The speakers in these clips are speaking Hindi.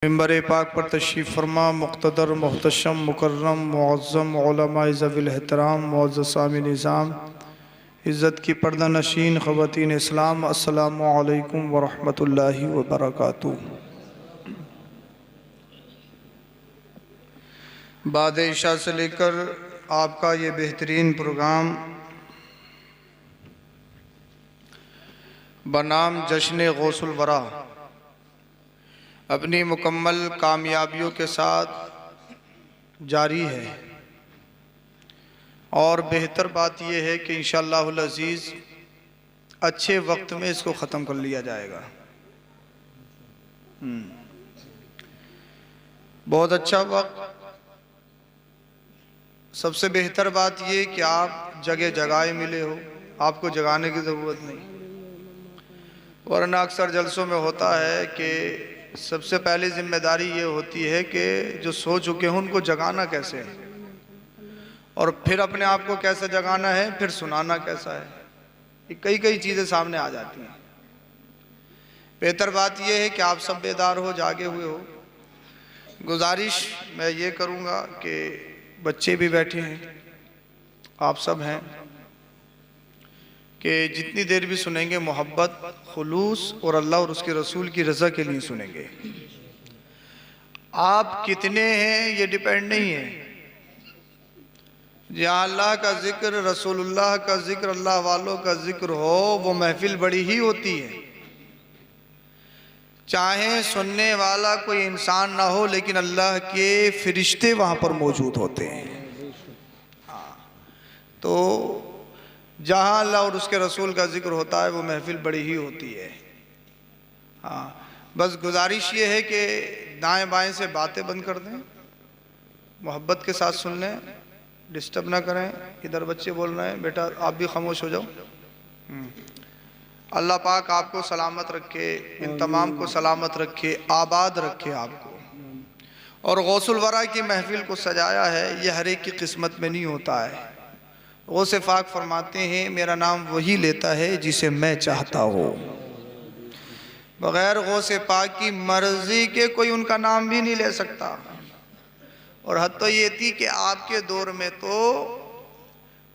मिंबर पाक पर तशरीफ़ फरमा मुक़्तदर मुहतशम मुकर्रम मुअज़्ज़म उलमाए ज़वील एहतराम मुअज़्ज़ज़ामिन निज़ाम इज़्ज़त की पर्दा नशीन ख़वातीन इस्लाम अस्सलामु अलैकुम व रहमतुल्लाहि व बरकातुहू। बाद इशा से लेकर आपका ये बेहतरीन प्रोग्राम बनाम जश्न गौसुल वरा अपनी मुकम्मल कामयाबियों के साथ जारी है और बेहतर बात यह है कि इंशाअल्लाहुल अज़ीज़ अच्छे वक्त में इसको ख़त्म कर लिया जाएगा। बहुत अच्छा वक्त। सबसे बेहतर बात ये कि आप जगह जगाए मिले हो, आपको जगाने की ज़रूरत नहीं। वरना अक्सर जलसों में होता है कि सबसे पहली जिम्मेदारी ये होती है कि जो सो चुके हैं उनको जगाना कैसे है और फिर अपने आप को कैसे जगाना है, फिर सुनाना कैसा है। ये कई चीज़ें सामने आ जाती हैं। बेहतर बात यह है कि आप सब बेदार हो, जागे हुए हो। गुजारिश मैं ये करूँगा कि बच्चे भी बैठे हैं, आप सब हैं, कि जितनी देर भी सुनेंगे मोहब्बत, खुलूस और अल्लाह और उसके रसूल की रज़ा के लिए सुनेंगे। आप कितने हैं ये डिपेंड नहीं है। जहाँ अल्लाह का जिक्र, रसूलुल्लाह का जिक्र, अल्लाह वालों का जिक्र हो, वो महफिल बड़ी ही होती है। चाहे सुनने वाला कोई इंसान ना हो, लेकिन अल्लाह के फरिश्ते वहाँ पर मौजूद होते हैं। तो जहाँ अल्लाह और उसके रसूल का जिक्र होता है वो महफिल बड़ी ही होती है। बस गुजारिश ये है कि दाएं बाएं से बातें बंद कर दें, मोहब्बत के साथ सुन लें, डिस्टर्ब ना करें। इधर बच्चे बोल रहे हैं, बेटा आप भी खामोश हो जाओ। अल्लाह पाक आपको सलामत रखे, इन तमाम को सलामत रखे, आबाद रखे आपको। और गौसुल वरा की महफिल को सजाया है, ये हर एक की किस्मत में नहीं होता है। गौसे पाक फरमाते हैं, मेरा नाम वही लेता है जिसे मैं चाहता हूँ। बग़ैर गौसे पाक की मर्ज़ी के कोई उनका नाम भी नहीं ले सकता। और हद तो ये थी कि आपके दौर में तो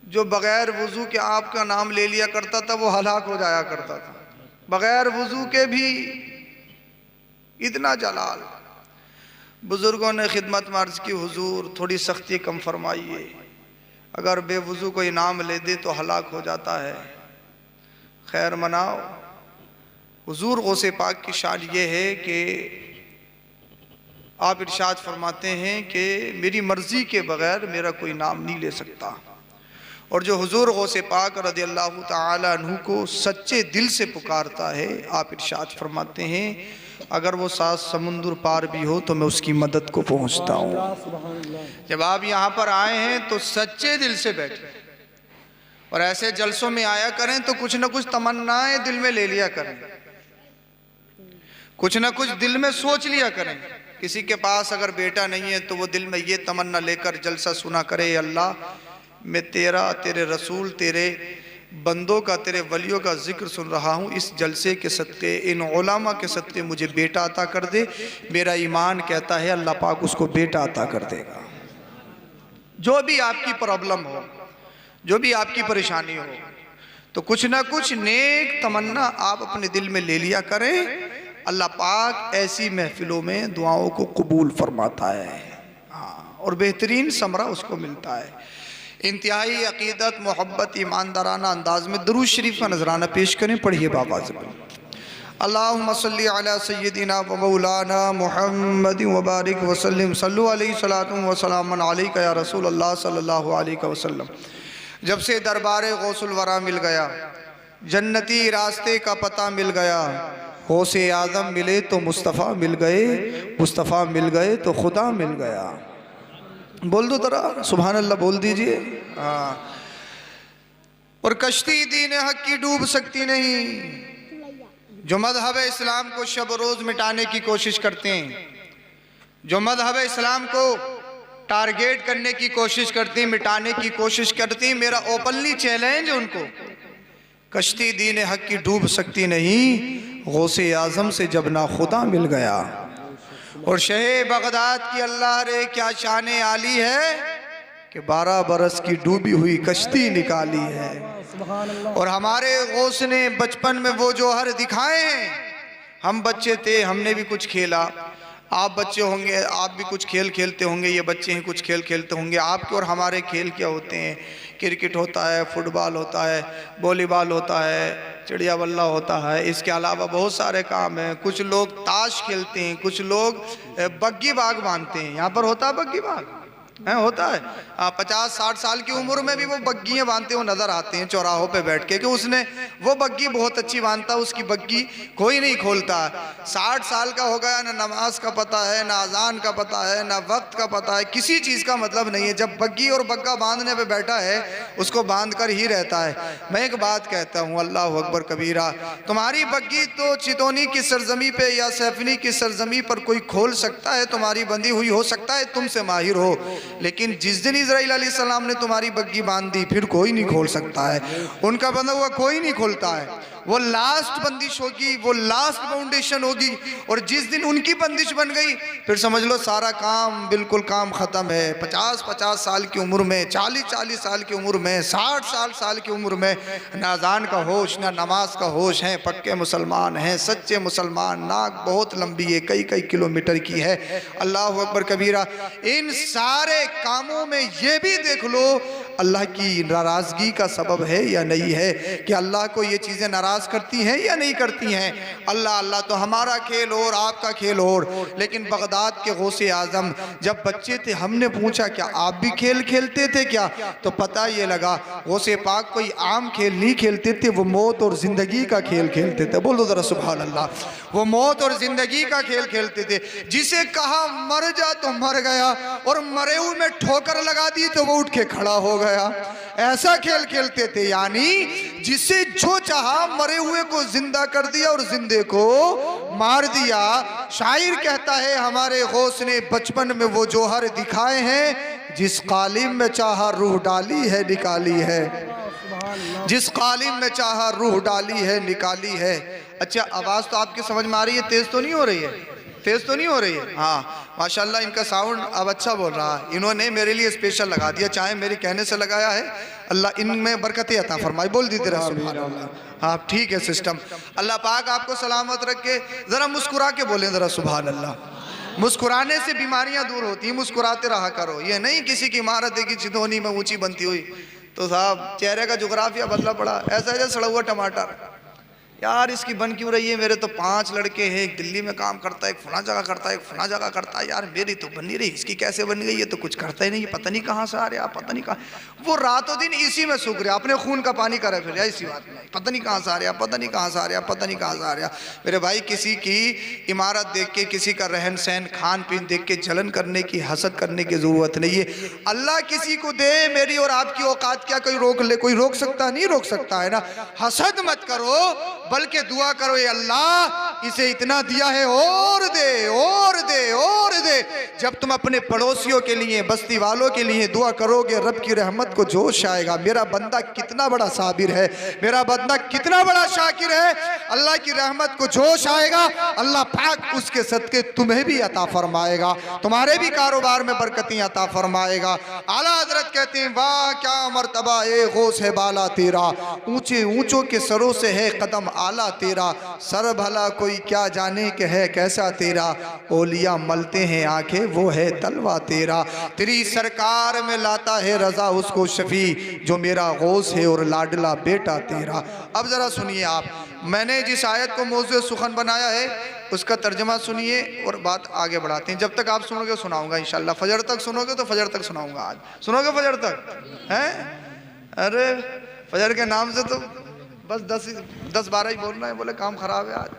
जो बग़ैर वज़ू के आपका नाम ले लिया करता था वो हलाक हो जाया करता था। बग़ैर वज़ू के भी इतना जलाल। बुज़ुर्गों ने खिदमत अर्ज़ की, हुजूर थोड़ी सख्ती कम फरमाइए, अगर बेवज़ू कोई नाम ले दे तो हलाक हो जाता है। खैर मनाओ। हुजूर गौसे पाक की शान ये है कि आप इरशाद फरमाते हैं कि मेरी मर्ज़ी के बग़ैर मेरा कोई नाम नहीं ले सकता। और जो हुजूर गौसे पाक रज़ियल्लाहु ताला अन्हु को सच्चे दिल से पुकारता है, आप इरशाद फरमाते हैं अगर वो 7 समुंदर पार भी हो तो मैं उसकी मदद को पहुंचता हूँ। जब आप यहाँ पर आए हैं तो सच्चे दिल से बैठे और ऐसे जलसों में आया करें तो कुछ ना कुछ तमन्नाएं दिल में ले लिया करें, कुछ ना कुछ दिल में सोच लिया करें। किसी के पास अगर बेटा नहीं है तो वो दिल में ये तमन्ना लेकर जलसा सुना करे, अल्लाह मैं तेरा, तेरे रसूल, तेरे बंदों का, तेरे वलियों का जिक्र सुन रहा हूँ, इस जलसे के सदक़े, इन उलमा के सदक़े मुझे बेटा अता कर दे। मेरा ईमान कहता है अल्लाह पाक उसको बेटा अता कर देगा। जो भी आपकी प्रॉब्लम हो, जो भी आपकी परेशानी हो, तो कुछ ना कुछ नेक तमन्ना आप अपने दिल में ले लिया करें। अल्लाह पाक ऐसी महफिलों में दुआओं को कबूल फरमाता है। और बेहतरीन समरा उसको मिलता है। इंतहाई अकीदत, मोहब्बत, ईमानदाराना अंदाज में दरूद शरीफ का नजराना पेश करें। पढ़िए बाबा से अल्लाहुम्मा सल्ली अला सय्यदिना व मौलाना मुहम्मद व बारिक व सल्लिम सल्लु अलैहि सलातु व सलामन अलैका या रसूल अल्लाह सल्लल्लाहु अलैहि वसल्लम। जब से दरबार गौसुल वरा मिल गया, जन्नती रास्ते का पता मिल गया, गौसे आज़म मिले तो मुस्तफ़ा मिल गए, मुस्तफ़ा मिल गए तो खुदा मिल गया। बोल दो जरा सुभान अल्लाह बोल दीजिए। और कश्ती दीन हक की डूब सकती नहीं। जो मज़हब इस्लाम को शब रोज़ मिटाने की कोशिश करते हैं, जो मज़हब इस्लाम को टारगेट करने की कोशिश करते हैं, मिटाने की कोशिश करते हैं, मेरा ओपनली चैलेंज है उनको, कश्ती दीन हक की डूब सकती नहीं, गौसे आज़म से जब ना खुदा मिल गया। और शहे बगदाद की अल्लाह रे क्या शान आली है कि 12 बरस की डूबी हुई कश्ती निकाली है। और हमारे गौस ने बचपन में वो जौहर दिखाए हैं। हम बच्चे थे, हमने भी कुछ खेला, आप बच्चे होंगे, आप भी कुछ खेल खेलते होंगे, ये बच्चे हैं कुछ खेल खेलते होंगे। आपके और हमारे खेल क्या होते हैं? क्रिकेट होता है, फुटबॉल होता है, वॉलीबॉल होता है, चिड़िया बल्ला होता है, इसके अलावा बहुत सारे काम हैं। कुछ लोग ताश खेलते हैं, कुछ लोग बग्गी बाग बांधते हैं। यहाँ पर होता है बग्गी बाग है, होता है। 50-60 साल की उम्र में भी वो बग्गियाँ बांधते हुए नजर आते हैं चौराहों पे बैठ के कि उसने वो बग्गी बहुत अच्छी बांधता, उसकी बग्गी कोई नहीं खोलता। 60 साल का हो गया, ना नमाज का पता है, ना अजान का पता है, ना वक्त का पता है, किसी चीज़ का मतलब नहीं है। जब बग्गी और बग्गा बांधने पे बैठा है उसको बांध कर ही रहता है। मैं एक बात कहता हूँ, अल्लाह अकबर कबीरा, तुम्हारी बग्गी तो चितौनी की सरजमी पे या सैफनी की सरजमी पर कोई खोल सकता है, तुम्हारी बंधी हुई हो सकता है, तुमसे माहिर हो, लेकिन जिस दिन इज़राइल अलैहिस्सलाम ने तुम्हारी बग्गी बांध दी फिर कोई नहीं खोल सकता है। उनका बंधा हुआ कोई नहीं खोलता है। वो लास्ट बंदिश होगी, वो लास्ट फाउंडेशन होगी। और जिस दिन उनकी बंदिश बन गई फिर समझ लो सारा काम, बिल्कुल काम ख़त्म है। 50-50 साल की उम्र में, 40-40 साल की उम्र में, 60 साल की उम्र में ना अजान का होश, ना नमाज का होश है। पक्के मुसलमान हैं, सच्चे मुसलमान। नाक बहुत लंबी है, कई कई किलोमीटर की है। अल्लाह अकबर कबीरा। इन सारे कामों में ये भी देख लो अल्लाह की नाराज़गी का सबब है या नहीं है, कि अल्लाह को ये चीज़ें नाराज़ करती हैं या नहीं करती हैं। अल्लाह अल्लाह तो हमारा खेल और आपका खेल और। लेकिन बगदाद के गौसे आज़म जब बच्चे थे हमने पूछा क्या आप भी खेल खेलते थे क्या, तो पता ये लगा गौसे पाक कोई आम खेल नहीं खेलते थे, वो मौत और ज़िंदगी का खेल खेलते थे। बोलो ज़रा सुभान अल्लाह। वो मौत और ज़िंदगी का खेल खेलते थे। जिसे कहा मर जा तो मर गया, और मरे हुए में ठोकर लगा दी तो वो उठ के खड़ा हो गया। ऐसा खेल खेलते थे। यानी जिसे जो चाहा मरे हुए को जिंदा कर दिया और जिंदे को मार दिया। शायर कहता है हमारे गौस ने बचपन में वो जौहर दिखाए हैं, जिस कालिम में चाहा रूह डाली है निकाली है, जिस कालिम में चाहा रूह डाली है निकाली है। अच्छा, आवाज़ तो आपकी समझ में आ रही है? तेज़ तो नहीं हो रही है? तेज़ तो नहीं हो रही है? हाँ माशाल्लाह, इनका साउंड अब अच्छा बोल रहा है। इन्होंने मेरे लिए स्पेशल लगा दिया, चाहे मेरे कहने से लगाया है। अल्लाह इनमें बरकतें अता फरमाए। बोल दी तेरा सुभान अल्लाह। हाँ ठीक है सिस्टम। अल्लाह पाक आपको सलामत रखे। ज़रा मुस्कुरा के बोलें ज़रा सुभान अल्लाह। मुस्कुराने से बीमारियां दूर होती हैं, मुस्कुराते रहा करो। ये नहीं किसी की इमारत देखी चितौनी में ऊँची बनती हुई तो साहब चेहरे का जुगराफिया बदला पड़ा, ऐसा ऐसा सड़ा हुआ टमाटर। यार इसकी बन क्यों रही है? मेरे तो 5 लड़के हैं, एक दिल्ली में काम करता है, एक फला जगह करता है, एक फला जगह करता है। यार मेरी तो बन नहीं रही, इसकी कैसे बन गई? ये तो कुछ करता ही नहीं, पता नहीं कहाँ से आ रहा, पता नहीं कहाँ। वो रातों दिन इसी में सूख रहा, अपने खून का पानी करे फिर इसी बात में, पता नहीं कहाँ से आ रहा, पता नहीं कहाँ से आ रहा, पता नहीं कहाँ से आ रहा। मेरे भाई किसी की इमारत देख के, किसी का रहन सहन खान पीन देख के जलन करने की, हसद करने की ज़रूरत नहीं है। अल्लाह किसी को दे, मेरी और आपकी औकात क्या कोई रोक ले? कोई रोक सकता नहीं, रोक सकता है ना। हसद मत करो बल्कि दुआ करो, ये अल्लाह इसे इतना दिया है और दे और दे और दे। जब तुम अपने पड़ोसियों के लिए, बस्ती वालों के लिए दुआ करोगे रब की रहमत को जोश आएगा। मेरा बंदा कितना बड़ा साबिर है, मेरा बंदा कितना बड़ा शाकिर है, अल्लाह की रहमत को जोश आएगा। अल्लाह पाक उसके सदके तुम्हें भी अता फरमाएगा, तुम्हारे भी कारोबार में बरकतें अता फरमाएगा। आला हजरत कहते हैं वाह क्या मर्तबा ए गौस है बाला तेरा, ऊंचे ऊंचों के सरों से है कदम आला तेरा, सर भला कोई क्या जाने के है कैसा तेरा, ओलिया मलते हैं आंखें वो है तलवा तेरा, तेरी सरकार में लाता है रजा उसको शफी, जो मेरा गौस है और लाडला बेटा तेरा। अब ज़रा सुनिए आप, मैंने जिस आयत को मौज़ू सुखन बनाया है उसका तर्जमा सुनिए और बात आगे बढ़ाते हैं। जब तक आप सुनोगे सुनाऊंगा इंशाल्लाह। फजर तक सुनोगे तो फजर तक सुनाऊंगा। आज सुनोगे फजर तक? हैं? अरे फजर के नाम से तो बस 10-12 ही बोलना है, बोले काम खराब है आज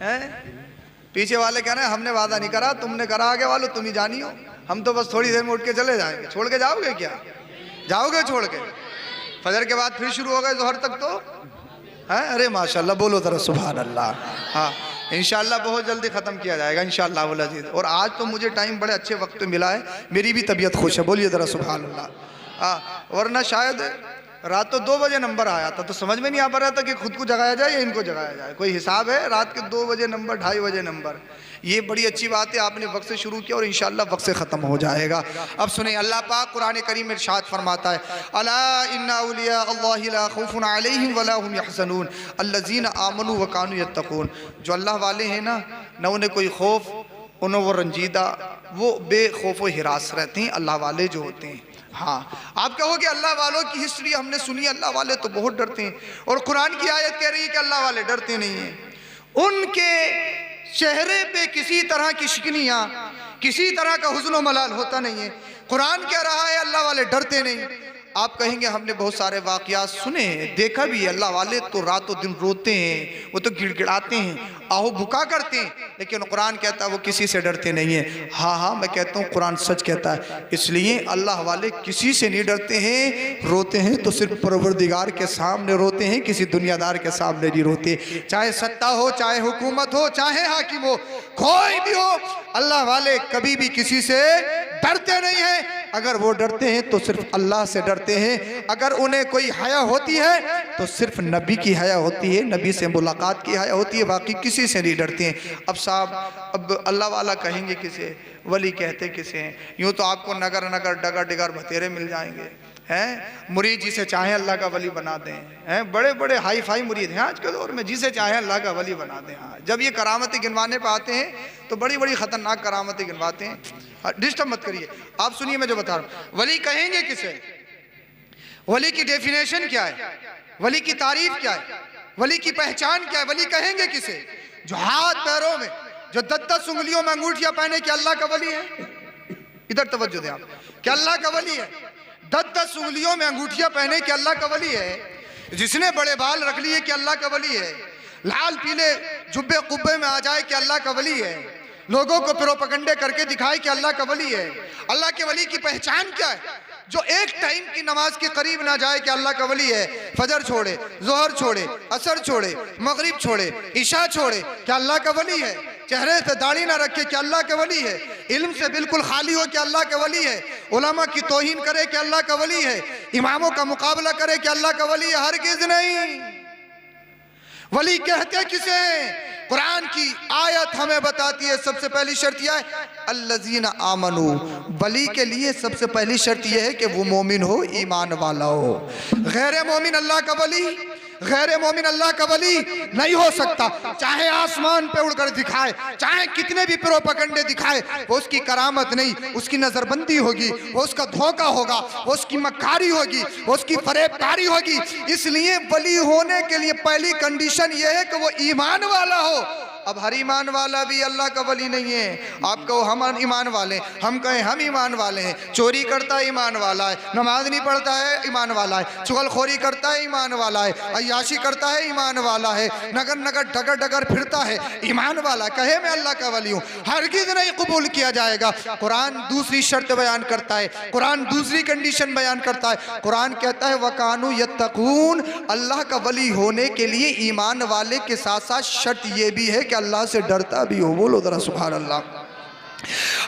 है। पीछे वाले कह रहे हैं हमने वादा नहीं करा, तुमने करा, आगे वालों तुम ही जानी हो, हम तो बस थोड़ी देर में उठ के चले जाएंगे। छोड़ के जाओगे क्या? जाओगे छोड़ के? फजर के बाद फिर शुरू हो गए जोहर तक तो है। अरे माशाल्लाह, बोलो जरा सुभान अल्लाह। हाँ इंशाल्लाह बहुत जल्दी ख़त्म किया जाएगा इंशाल्लाह वल अज़ीज़। और आज तो मुझे टाइम बड़े अच्छे वक्त पे मिला है, मेरी भी तबीयत खुश है, बोलिए ज़रा सुभान अल्लाह। हाँ वरना शायद रात तो 2 बजे नंबर आया था, तो समझ में नहीं आ पा रहा था कि खुद को जगाया जाए या इनको जगाया जाए। कोई हिसाब है? रात के 2 बजे नंबर, 2:30 बजे नंबर। ये बड़ी अच्छी बात है, आपने वक्त से शुरू किया और इंशाअल्लाह वक्त से ख़त्म हो जाएगा। अब सुने, अल्लाह पाक कुरान करीम में इरशाद फरमाता है, अला इन्ना औलिया अल्लाहि ला खौफुन अलैहिम वला हुम यहज़नून अल्लज़ीना आमनू व कानू यत्तकून। जो अल्लाह वाले हैं ना, न उन्हें कोई खौफ, उन्हें वो रंजीदा, वो बेखौफ व हिरास रहते हैं, अल्लाह वाले जो होते हैं। हाँ, आप कहोगे अल्लाह वालों की हिस्ट्री हमने सुनी, अल्लाह वाले तो बहुत डरते हैं, और कुरान की आयत कह रही है कि अल्लाह वाले डरते नहीं हैं। उनके चेहरे पे किसी तरह की शिकनियाँ, किसी तरह का हुज़्न व मलाल होता नहीं है। कुरान कह रहा है अल्लाह वाले डरते नहीं। आप कहेंगे हमने बहुत सारे वाक़यात सुने हैं, देखा भी है, अल्लाह वाले तो रातों दिन रोते हैं, वो तो गिड़गिड़ाते हैं, आहो बुका करते हैं, लेकिन कुरान कहता है वो किसी से डरते नहीं है। हाँ हाँ, मैं कहता हूँ कुरान सच कहता है, इसलिए अल्लाह वाले किसी से नहीं डरते हैं। रोते हैं तो सिर्फ परवरदिगार के सामने रोते हैं, किसी दुनियादार के सामने नहीं रोते। चाहे सत्ता हो, चाहे हुकूमत हो, चाहे हाकिम हो, कोई भी हो, अल्लाह वाले कभी भी किसी से डरते नहीं हैं। अगर वो डरते हैं तो सिर्फ अल्लाह से डरते हैं। अगर उन्हें कोई हया होती है तो सिर्फ नबी की हया होती है, नबी से मुलाकात की हया होती है, बाकी किसी से नहीं डरते हैं। अब साहब, अब अल्लाह वाला कहेंगे किसे, वली कहते किसे हैं? यूँ तो आपको नगर नगर डगर डिगर भतेरे मिल जाएंगे हैं। मुरीद जिसे चाहे अल्लाह का वली बना दें, हैं बड़े बड़े हाई फाई मुरीद हैं आज के दौर में, जिसे चाहे अल्लाह का वली बना दें। हाँ, जब ये करामतें गिनवाने पर आते हैं तो बड़ी बड़ी ख़तरनाक करामतें गिनवाते हैं। डिस्टर्ब मत करिए, आप सुनिए मैं जो बता रहा हूँ। वली कहेंगे किसे? वली की डेफिनेशन क्या है? वली की तारीफ क्या है? वली की पहचान क्या है? वली कहेंगे किसे? जो हाथ पैरों में, जो 10-10 उंगलियों में अंगूठियां पहने कि अल्लाह का वली है। इधर तवज्जो दें आप, क्या अल्लाह का वली है? 10-10 उंगलियों में अंगूठियां पहने कि अल्लाह का वली है। जिसने बड़े बाल रख लिए कि अल्लाह का वली है। लाल पीले जुब्बे कुब्बे में आ जाए कि अल्लाह का वली है। लोगों को प्रोपगंडे करके दिखाए कि अल्लाह का वली है। अल्लाह के वली की पहचान क्या है? जो एक टाइम की नमाज के करीब ना जाए कि अल्लाह का वली है। फजर छोड़े, जोहर छोड़े, असर छोड़े, मगरिब छोड़े, ईशा छोड़े, क्या अल्लाह का वली है? चेहरे से दाढ़ी ना रखे कि अल्लाह का वली है। इल्म से बिल्कुल खाली हो कि अल्लाह का वली है। उलमा की तौहीन करे कि अल्लाह का वली है। इमामों का मुकाबला करे कि अल्लाह का वली है। हरगिज़ नहीं। वली कहते किसे? कुरान की आयत हमें बताती है सबसे पहली शर्त यह है, अल्लज़ीना आमनू। वली के लिए सबसे पहली शर्त यह है कि वो मोमिन हो, ईमान वाला हो। गैर मोमिन अल्लाह का वली, गैर मोमिन अल्लाह का वली नहीं हो सकता। चाहे आसमान पे उड़कर दिखाए, चाहे कितने भी प्रोपगंडे दिखाए, वो उसकी करामत नहीं, उसकी नजरबंदी होगी, वो उसका धोखा होगा, वो उसकी मक्कारी होगी, वो उसकी फरेबकारी होगी। इसलिए वली होने के लिए पहली कंडीशन ये है कि वो ईमान वाला हो। अब हर ईमान वाला भी अल्लाह का वली नहीं है। आप कहो हम ईमान वाले, हम कहें हम ईमान वाले हैं। चोरी करता है ईमान वाला है, नमाज नहीं पढ़ता है ईमान वाला है, चुगलखोरी करता है ईमान वाला है, अय्याशी करता है ईमान वाला है, नगर नगर डगर डगर फिरता है ईमान वाला। कहे मैं अल्लाह का वली हूँ, हरगिज़ नहीं कबूल किया जाएगा। कुरान दूसरी शर्त बयान करता है, कुरान दूसरी कंडीशन बयान करता है। कुरान कहता है वकानू यत्तकून। अल्लाह का वली होने के लिए ईमान वाले के साथ साथ शर्त यह भी है कि अल्लाह से डरता भी हो। बोलो जरा सुभान अल्लाह।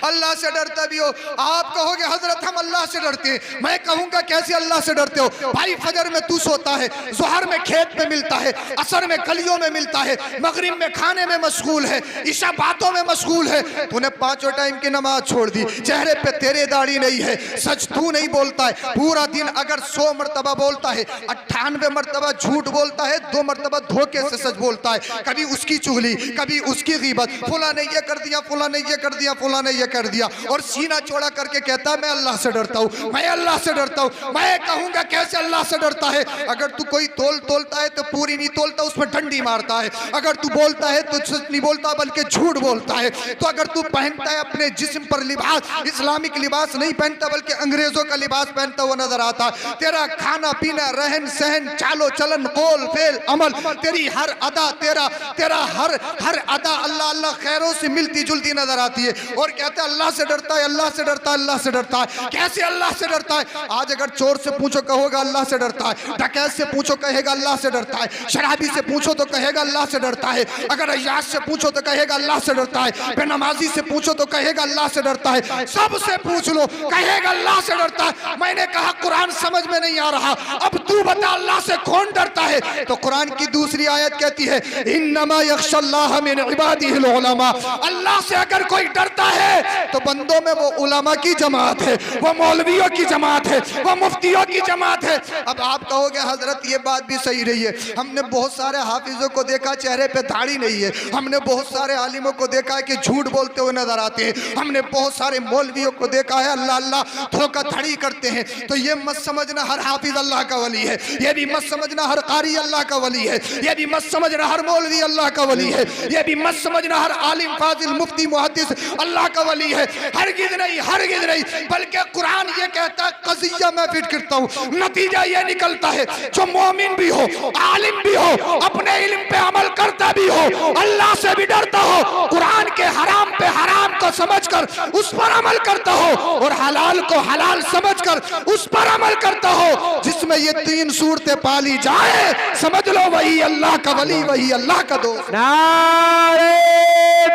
अल्लाह से डरता भी हो। आप कहोगे हजरत हम अल्लाह से डरते हैं। मैं कहूंगा कैसे अल्लाह से डरते हो? भाई फजर में तू सोता है, जोहर में खेत में मिलता है, असर में गलियों में मिलता है, मगरिब में खाने में मशगूल है, ईशा बातों में मशगूल है। तूने 5 टाइम की नमाज छोड़ दी, चेहरे पे तेरे दाढ़ी नहीं है, सच तू नहीं बोलता है। पूरा दिन अगर 100 मरतबा बोलता है, 98 मरतबा झूठ बोलता है, 2 मरतबा धोखे से सच बोलता है। कभी उसकी चुगली, कभी उसकी गीबत, फुला ने ये कर दिया, फुला ने ये कर दिया, फुला ने ये कर दिया, और सीना चौड़ा करके कहता है मैं अल्लाह से डरता हूँ, मैं अल्लाह से डरता हूँ। मैं कहूंगा कैसे अल्लाह से डरता है? अगर तू कोई तोलता है तो पूरी नहीं तोलता, उसमें डंडी मारता है। अगर तू बोलता है तो सच नहीं बोलता बल्कि झूठ बोलता है। तो अगर तू पहनता है अपने जिस्म पर लिबास, इस्लामिक लिबास नहीं पहनता बल्कि अंग्रेजों का लिबास पहनता हुआ नजर आता है। तेरा खाना पीना, रहन सहन, चालो चलन, कौल फेल अमल, तेरी हर अदा, तेरा हर अदा अल्लाह अल्लाह खैरों से मिलती जुलती नजर आती है। और कहते हैं अल्लाह से डरता है, अल्लाह से डरता है, अल्लाह से डरता है। कैसे अल्लाह से डरता है? आज अगर चोर से पूछो कहोगा अल्लाह से डरता है, डकैत से पूछो कहेगा अल्लाह से डरता है, शराबी से पूछो तो कहेगा अल्लाह से डरता है, अगर अय्याश से पूछो तो कहेगा अल्लाह से डरता है, बेनमाजी से पूछो तो कहेगा अल्लाह से डरता है, सबसे पूछ लो कहेगा अल्लाह से डरता है। मैंने कहा कुरान समझ में नहीं आ रहा, अब तू बता अल्लाह से कौन डरता है? तो कुरान की दूसरी आयत कहती है इन्नमा यख्शल्लाह मिन इबादिहिल उलमा, अल्लाह से अगर कोई डरता है तो बंदों में वो उलमा की जमात है, वो मौलवियों की जमात है, वो मुफ्तियों की जमात है। अब आप कहोगे हजरत ये बात भी सही रही है, हमने बहुत सारे हाफिजों को देखा चेहरे पे दाढ़ी नहीं है, हमने बहुत सारे आलिमों को देखा है कि झूठ बोलते हुए नजर आते हैं, हमने बहुत सारे मौलवियों को देखा है अल्लाह अल्लाह धोखाधड़ी करते हैं। तो ये मत समझना हर हाफिज अल्लाह का वली है, ये भी मत समझना हर कारी अल्लाह का वली है, ये भी मत समझना हर मौलवी अल्लाह का वली है, ये भी मत समझना हर आलिम फाजिल मुफ्ती मुहद्दिस अल्लाह का वली है। हरगिज़ नहीं, हरगिज़ नहीं, बल्कि कुरान ये कहता है, कज़िया मैं फिट करता हूँ, नतीजा ये निकलता है जो मोमिन भी हो, आलिम भी हो, अपने इल्म पे अमल करता भी हो, अल्लाह से भी डरता हो, कुरान के हराम पे हराम को समझकर उस पर अमल करता हो, और हलाल को हलाल समझकर उस पर अमल करता हो, जिसमें ये तीन सूरतें पाली जाए, समझ लो वही अल्लाह का वली, वही अल्लाह का दोस्त। नारे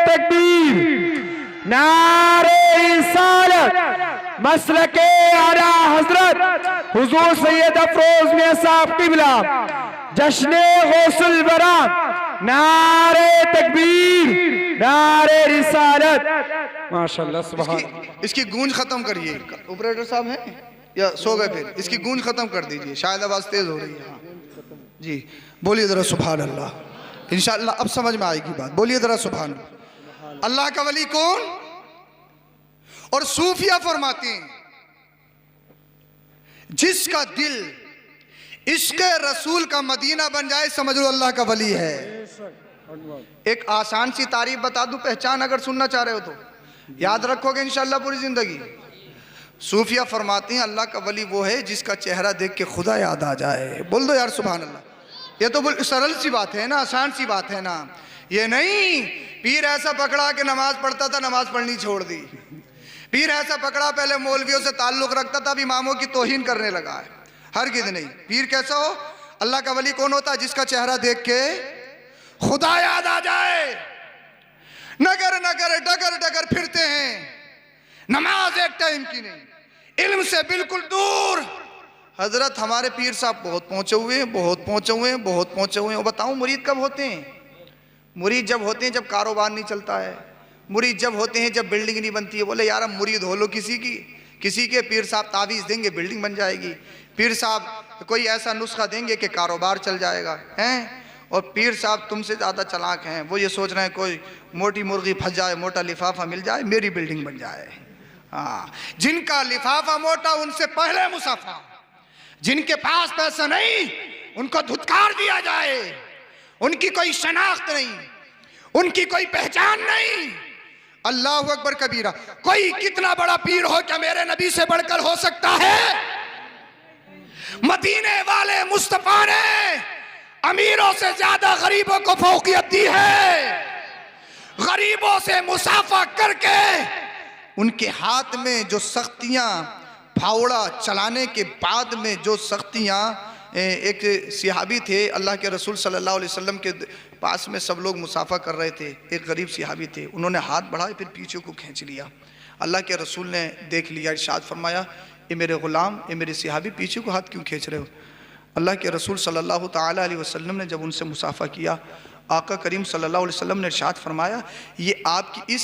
तकबीर, नारे रिसालत, मसलके आला हजरत हुजूर सैयद अफरोज मियां साहब किबला, जश्ने गौसुल बरात, नारे तकबीर, नारे रिसालत, माशाअल्लाह सुभान। इसकी गूंज खत्म करिए, ऑपरेटर साहब हैं या सो गए? फिर इसकी गूंज खत्म कर दीजिए, शायद आवाज तेज हो रही है। हाँ जी, बोलिए जरा सुभान अल्लाह। इंशाअल्लाह अब समझ में आएगी बात, बोलिए जरा सुभान अल्लाह। अल्लाह का वली कौन? और सूफिया फरमाते हैं जिसका दिल इश्क़ रसूल का मदीना बन जाए, समझ लो अल्लाह का वली है। एक आसान सी तारीफ बता दूं, पहचान अगर सुनना चाह रहे हो तो याद रखोगे इंशाअल्लाह पूरी जिंदगी। सूफिया फरमाते हैं अल्लाह का वली वो है जिसका चेहरा देख के खुदा याद आ जाए। बोल दो यार सुभान अल्लाह। ये तो सरल सी बात है ना, आसान सी बात है ना। ये नहीं पीर ऐसा पकड़ा कि नमाज पढ़ता था, नमाज पढ़नी छोड़ दी। पीर ऐसा पकड़ा पहले मौलवियों से ताल्लुक रखता था, अब इमामों की तौहीन करने लगा है। हरगिज़ नहीं। पीर कैसा हो? अल्लाह का वली कौन होता है? जिसका चेहरा देख के खुदा याद आ जाए। नगर नगर डगर डगर फिरते हैं, नमाज एक टाइम की नहीं, इल्म से बिल्कुल दूर। हजरत हमारे पीर साहब बहुत पहुंचे हुए हैं, बहुत पहुंचे हुए हैं, बहुत पहुंचे हुए हैं। बताऊं मुरीद कब होते हैं? मुरीद जब होते हैं जब कारोबार नहीं चलता है। मुरीद जब होते हैं जब बिल्डिंग नहीं बनती है। बोले यार हम मुरीद हो लो किसी की, किसी के पीर साहब तावीज़ देंगे बिल्डिंग बन जाएगी, पीर साहब कोई ऐसा नुस्खा देंगे कि कारोबार चल जाएगा हैं। और पीर साहब तुमसे ज़्यादा चालाक हैं, वो ये सोच रहे हैं कोई मोटी मुर्गी फंस जाए, मोटा लिफाफा मिल जाए, मेरी बिल्डिंग बन जाए। हाँ, जिनका लिफाफा मोटा उनसे पहले मुसाफा, जिनके पास पैसा नहीं उनको धुतकार दिया जाए, उनकी कोई शनाख्त नहीं, उनकी कोई पहचान नहीं। अल्लाह अकबर कबीरा। कोई कितना बड़ा पीर हो, क्या मेरे नबी से बढ़कर हो सकता है? मदीने वाले मुस्तफा ने अमीरों से ज्यादा गरीबों को फौकियत दी है। गरीबों से मुसाफा करके उनके हाथ में जो सख्तियां, फावड़ा चलाने के बाद में जो सख्तियां, एक सिहाबी थे अल्लाह के रसूल सल्लल्लाहु अलैहि वसल्लम के पास में, सब लोग मुसाफा कर रहे थे, एक गरीब सिहाबी थे, उन्होंने हाथ बढ़ाए फिर पीछे को खींच लिया। अल्लाह के रसूल ने देख लिया, इरशाद फरमाया ये मेरे ग़ुलाम, ये मेरे सिहाबी पीछे को हाथ क्यों खींच रहे हो? अल्लाह के रसूल सल्लल्लाहु ताला अलैहि वसल्लम ने जब उनसे मुसाफा किया, आका करीम सल्लल्लाहु अलैहि वसल्लम ने इरशाद फरमाया ये आपकी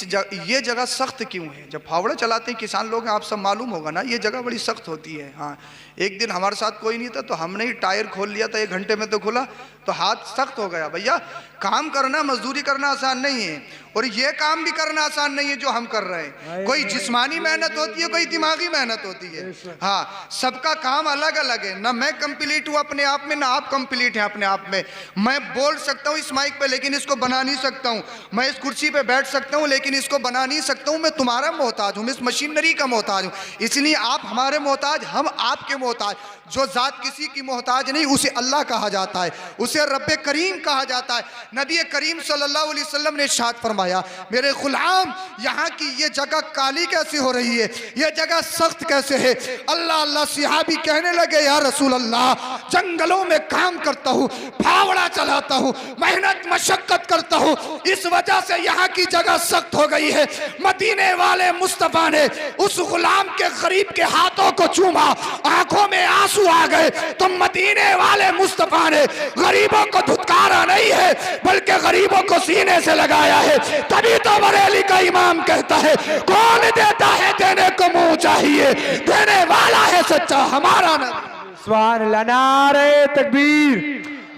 ये जगह सख्त क्यों है? जब फावड़ा चलाते हैं किसान लोग, आप सब मालूम होगा ना, ये जगह बड़ी सख्त होती है। हाँ, एक दिन हमारे साथ कोई नहीं था तो हमने ही टायर खोल लिया था, 1 घंटे में तो खुला, तो हाथ सख्त हो गया। भैया काम करना, मजदूरी करना आसान नहीं है, और ये काम भी करना आसान नहीं है जो हम कर रहे हैं। कोई जिस्मानी मेहनत होती है, कोई दिमागी मेहनत होती है। हाँ, सबका काम अलग अलग है। ना मैं कंप्लीट हूँ अपने आप में, ना आप कंप्लीट हैं अपने आप में। मैं बोल सकता हूँ इस माइक पे, लेकिन इसको बना नहीं सकता हूँ। मैं इस कुर्सी पे बैठ सकता हूँ, लेकिन इसको बना नहीं सकता हूँ। मैं तुम्हारा मोहताज हूँ, मैं इस मशीनरी का मोहताज हूँ। इसलिए आप हमारे मोहताज, हम आपके मोहताज। जो ज़ात किसी की मोहताज नहीं, उसे अल्लाह कहा जाता है, उसे रब्बे करीम कहा जाता है। नबी करीम सल्लल्लाहु अलैहि वसल्लम ने इरशाद फरमाया, मेरे गुलाम, यहाँ की ये जगह काली कैसे हो रही है, ये जगह सख्त कैसे है। अल्लाह अल्लाह सहाबी कहने लगे, या रसूल अल्लाह, जंगलों में काम करता हूँ, फावड़ा चलाता हूँ, मेहनत मशक्कत करता हूँ, इस वजह से यहाँ की जगह सख्त हो गई है। मदीने वाले मुस्तफा ने उस गुलाम के गरीब के हाथों को चूमा, आंखों में आंसू आ गए। तो मदीने वाले मुस्तफा ने गरीबों को धुतकारा नहीं है, बल्कि गरीबों को सीने से लगाया है। तभी तो बरेली का इमाम कहता है, कौन देता है देने को मुंह चाहिए, देने वाला है सच्चा हमारा नबी। सुभान अल्लाह। नारे तकबीर,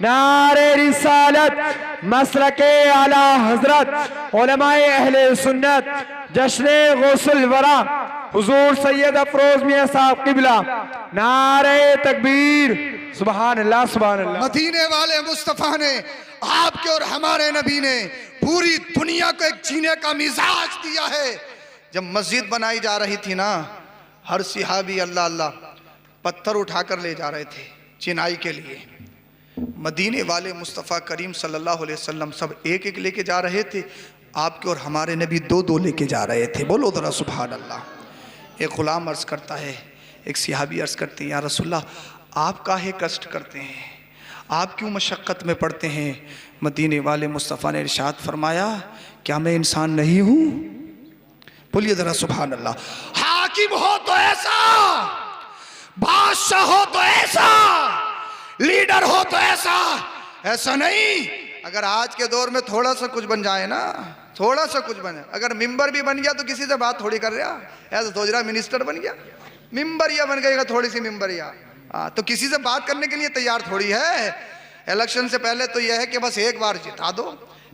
नारे रिसालत, मसलके आला हजरत, उलमाए अहले सुन्नत, जश्ने गौसुल वरा हुजूर सैयद अफरोज मियां साहब किबला। नारे तकबीर, सुभान अल्लाह, सुभान अल्लाह। मदीने वाले मुस्तफा ने, आपके और हमारे नबी ने पूरी दुनिया को एक जीने का मिजाज दिया है। जब मस्जिद बनाई जा रही थी ना, हर सिहाबी अल्लाह अल्लाह पत्थर उठाकर ले जा रहे थे चिनाई के लिए। मदीने वाले मुस्तफ़ा करीम सल्लल्लाहु अलैहि वसल्लम सब एक एक लेके जा रहे थे, आपके और हमारे नबी दो दो लेके जा रहे थे। बोलो ज़रा सुभान अल्लाह। एक ग़ुलाम अर्ज़ करता है, एक सिहाबी अर्ज़ करते हैं, या रसूलल्लाह, आप काहे कष्ट करते हैं, आप क्यों मशक्क़त में पड़ते हैं। मदीने वाले मुस्तफ़ा ने इरशाद फरमाया, क्या मैं इंसान नहीं हूँ। बोलिए ज़रा सुभान अल्लाह। हाकिम हो तो ऐसा, बादशाह हो तो ऐसा, लीडर हो तो ऐसा, ऐसा नहीं। अगर आज के दौर में थोड़ा सा कुछ बन जाए ना, थोड़ा सा कुछ बने, अगर मिंबर भी बन गया तो किसी से बात थोड़ी कर रहा, ऐसा सोच रहा मिनिस्टर बन गया, मिंबरिया बन गएगा, थोड़ी सी मिंबरिया, तो किसी से बात करने के लिए तैयार थोड़ी है। इलेक्शन से पहले तो यह है कि बस एक बार जिता दो,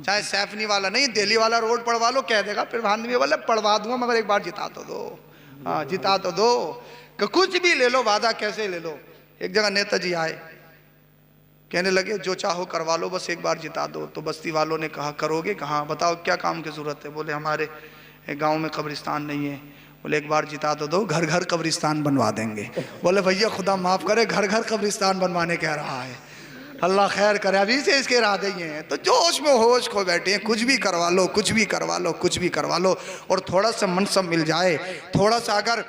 चाहे सैफनी वाला नहीं, दिल्ली वाला रोड पढ़वा लो, कह देगा प्रधानमंत्री वाला पढ़वा दूंगा, मगर एक बार जिता तो दो। हाँ, जिता तो दो, कि कुछ भी ले लो, वादा कैसे ले लो। एक जगह नेताजी आए, कहने लगे जो चाहो करवा लो, बस एक बार जिता दो। तो बस्ती वालों ने कहा, करोगे कहाँ, बताओ क्या काम की ज़रूरत है। बोले हमारे गांव में कब्रिस्तान नहीं है। बोले एक बार जिता तो दो, घर घर कब्रिस्तान बनवा देंगे। बोले भैया खुदा माफ़ करे, घर घर कब्रिस्तान बनवाने कह रहा है, अल्लाह खैर करे, अभी से इसके इरादे ही हैं। तो जोश में होश खो बैठे हैं, कुछ भी करवा लो, कुछ भी करवा लो, कुछ भी करवा लो। और थोड़ा सा मनसब मिल जाए, थोड़ा सा अगर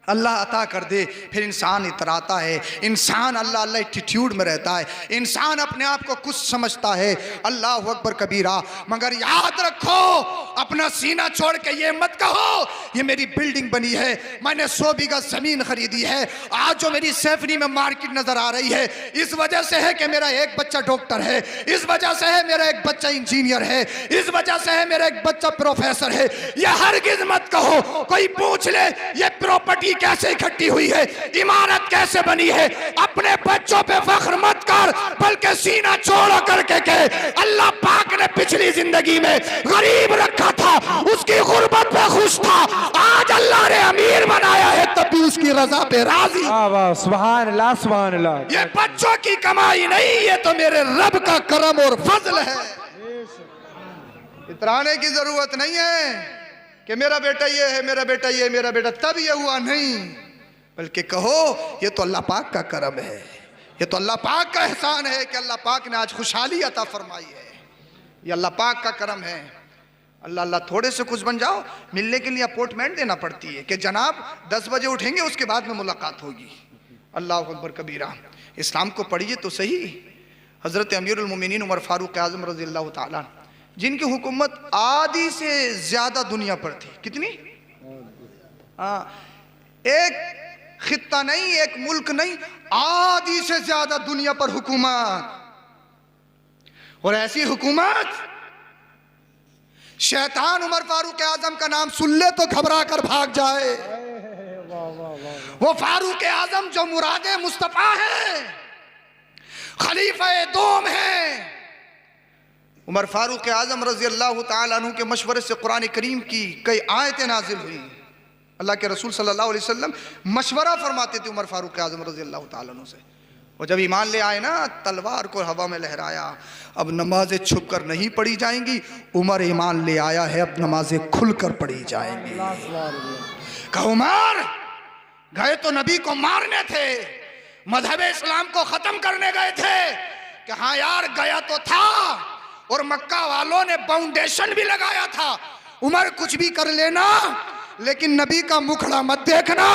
अल्लाह अता कर दे, फिर इंसान इतराता है, इंसान अल्लाह अल्लाह एटीट्यूड में रहता है, इंसान अपने आप को कुछ समझता है। अल्लाह अकबर कबीरा। मगर याद रखो, अपना सीना छोड़ के ये मत कहो ये मेरी बिल्डिंग बनी है, मैंने 100 बीघा ज़मीन खरीदी है, आज जो मेरी सैफनी में मार्केट नज़र आ रही है, इस वजह से है कि मेरा एक बच्चा डॉक्टर है, इस वजह से है मेरा एक बच्चा इंजीनियर है, इस वजह से है मेरा एक बच्चा प्रोफेसर है। यह हरगिज़ मत कहो। कोई पूछ ले ये प्रॉपर्टी कैसे इकट्ठी हुई है, इमारत कैसे बनी है, अपने बच्चों पे फख्र मत कर, बल्कि सीना चौड़ा करके कहे, अल्लाह पाक ने पिछली जिंदगी में गरीब रखा था, उसकी गुर्बत पे खुश था, आज अल्लाह ने अमीर बनाया है, तब भी उसकी रजा पे राजी। सुभान अल्लाह, सुभान अल्लाह। ये बच्चों की कमाई नहीं, ये तो मेरे रब का करम और फजल है। इतराने की जरूरत नहीं है कि मेरा बेटा ये है, मेरा बेटा ये, मेरा बेटा तब ये हुआ, नहीं, बल्कि कहो ये तो अल्लाह पाक का करम है, ये तो अल्लाह पाक का एहसान है कि अल्लाह पाक ने आज खुशहाली अता फरमाई है, ये अल्लाह पाक का करम है। अल्लाह अल्लाह थोड़े से कुछ बन जाओ, मिलने के लिए अपॉइंटमेंट देना पड़ती है कि जनाब 10 बजे उठेंगे, उसके बाद में मुलाकात होगी। अल्लाह अकबर कबीरा। इस्लाम को पढ़िए तो सही। हज़रत अमीरुल मोमिनीन उमर फारूक आज़म रज़ी अल्लाह तआला, जिनकी हुकूमत आधी से ज़्यादा दुनिया पर थी, कितनी, हाँ, एक खित्ता नहीं, एक मुल्क नहीं, आधी से ज़्यादा दुनिया पर हुकूमत। और ऐसी हुकूमत, शैतान उमर फारूक आज़म का नाम सुन ले तो घबरा कर भाग जाए। वो फारूक आज़म जो मुरादे मुस्तफ़ा है, खलीफा दोम है। उमर फारूक आज़म रज़ी अल्लाह तआला अन्हु के मशवरे से कुरान करीम की कई आयतें नाजिल हुई। अल्लाह के रसूल सल्लल्लाहु अलैहि वसल्लम मशवरा फरमाते थे उमर फारूक आज़म रज़ी अल्लाह तआला अन्हु से। और जब ईमान ले आए ना, तलवार को हवा में लहराया। अब नमाजें छुप कर नहीं पढ़ी जाएंगी, उमर ईमान ले आया है, अब नमाजें खुलकर पढ़ी जाएंगी। कहा उमर गए तो नबी को मारने थे, मजहब इस्लाम को खत्म करने गए थे। कि हाँ यार गया तो था, और मक्का वालों ने फाउंडेशन भी लगाया था। उमर कुछ भी कर लेना, लेकिन नबी का मुखड़ा मत देखना,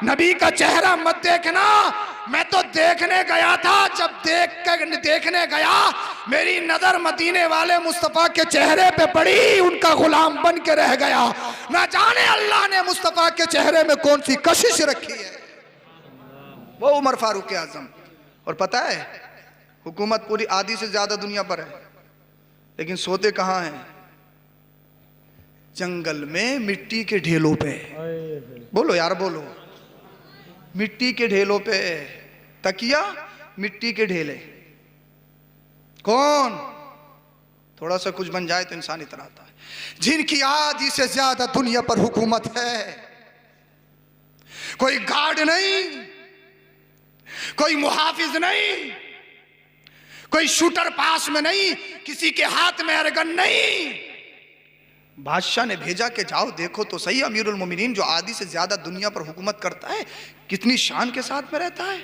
नबी का चेहरा मत देखना। मैं तो देखने गया था, जब देखने गया मेरी नजर मदीने वाले मुस्तफा के चेहरे पे पड़ी, उनका गुलाम बन के रह गया। ना जाने अल्लाह ने मुस्तफा के चेहरे में कौन सी कशिश रखी है। वो उमर फारूक आजम। और पता है हुकूमत पूरी आधी से ज्यादा दुनिया पर है, लेकिन सोते कहां हैं? जंगल में मिट्टी के ढेलों पे। बोलो यार बोलो, मिट्टी के ढेलों पे। तकिया मिट्टी के ढेले। कौन? थोड़ा सा कुछ बन जाए तो इंसान इतराता है। जिनकी आधी से ज्यादा दुनिया पर हुकूमत है। कोई गार्ड नहीं, कोई मुहाफिज नहीं, कोई शूटर पास में नहीं, किसी के हाथ में एयरगन नहीं। बादशाह ने भेजा कि जाओ देखो तो सही, अमीरुल मोमिनीन जो आधी से ज्यादा दुनिया पर हुकूमत करता है कितनी शान के साथ में रहता है।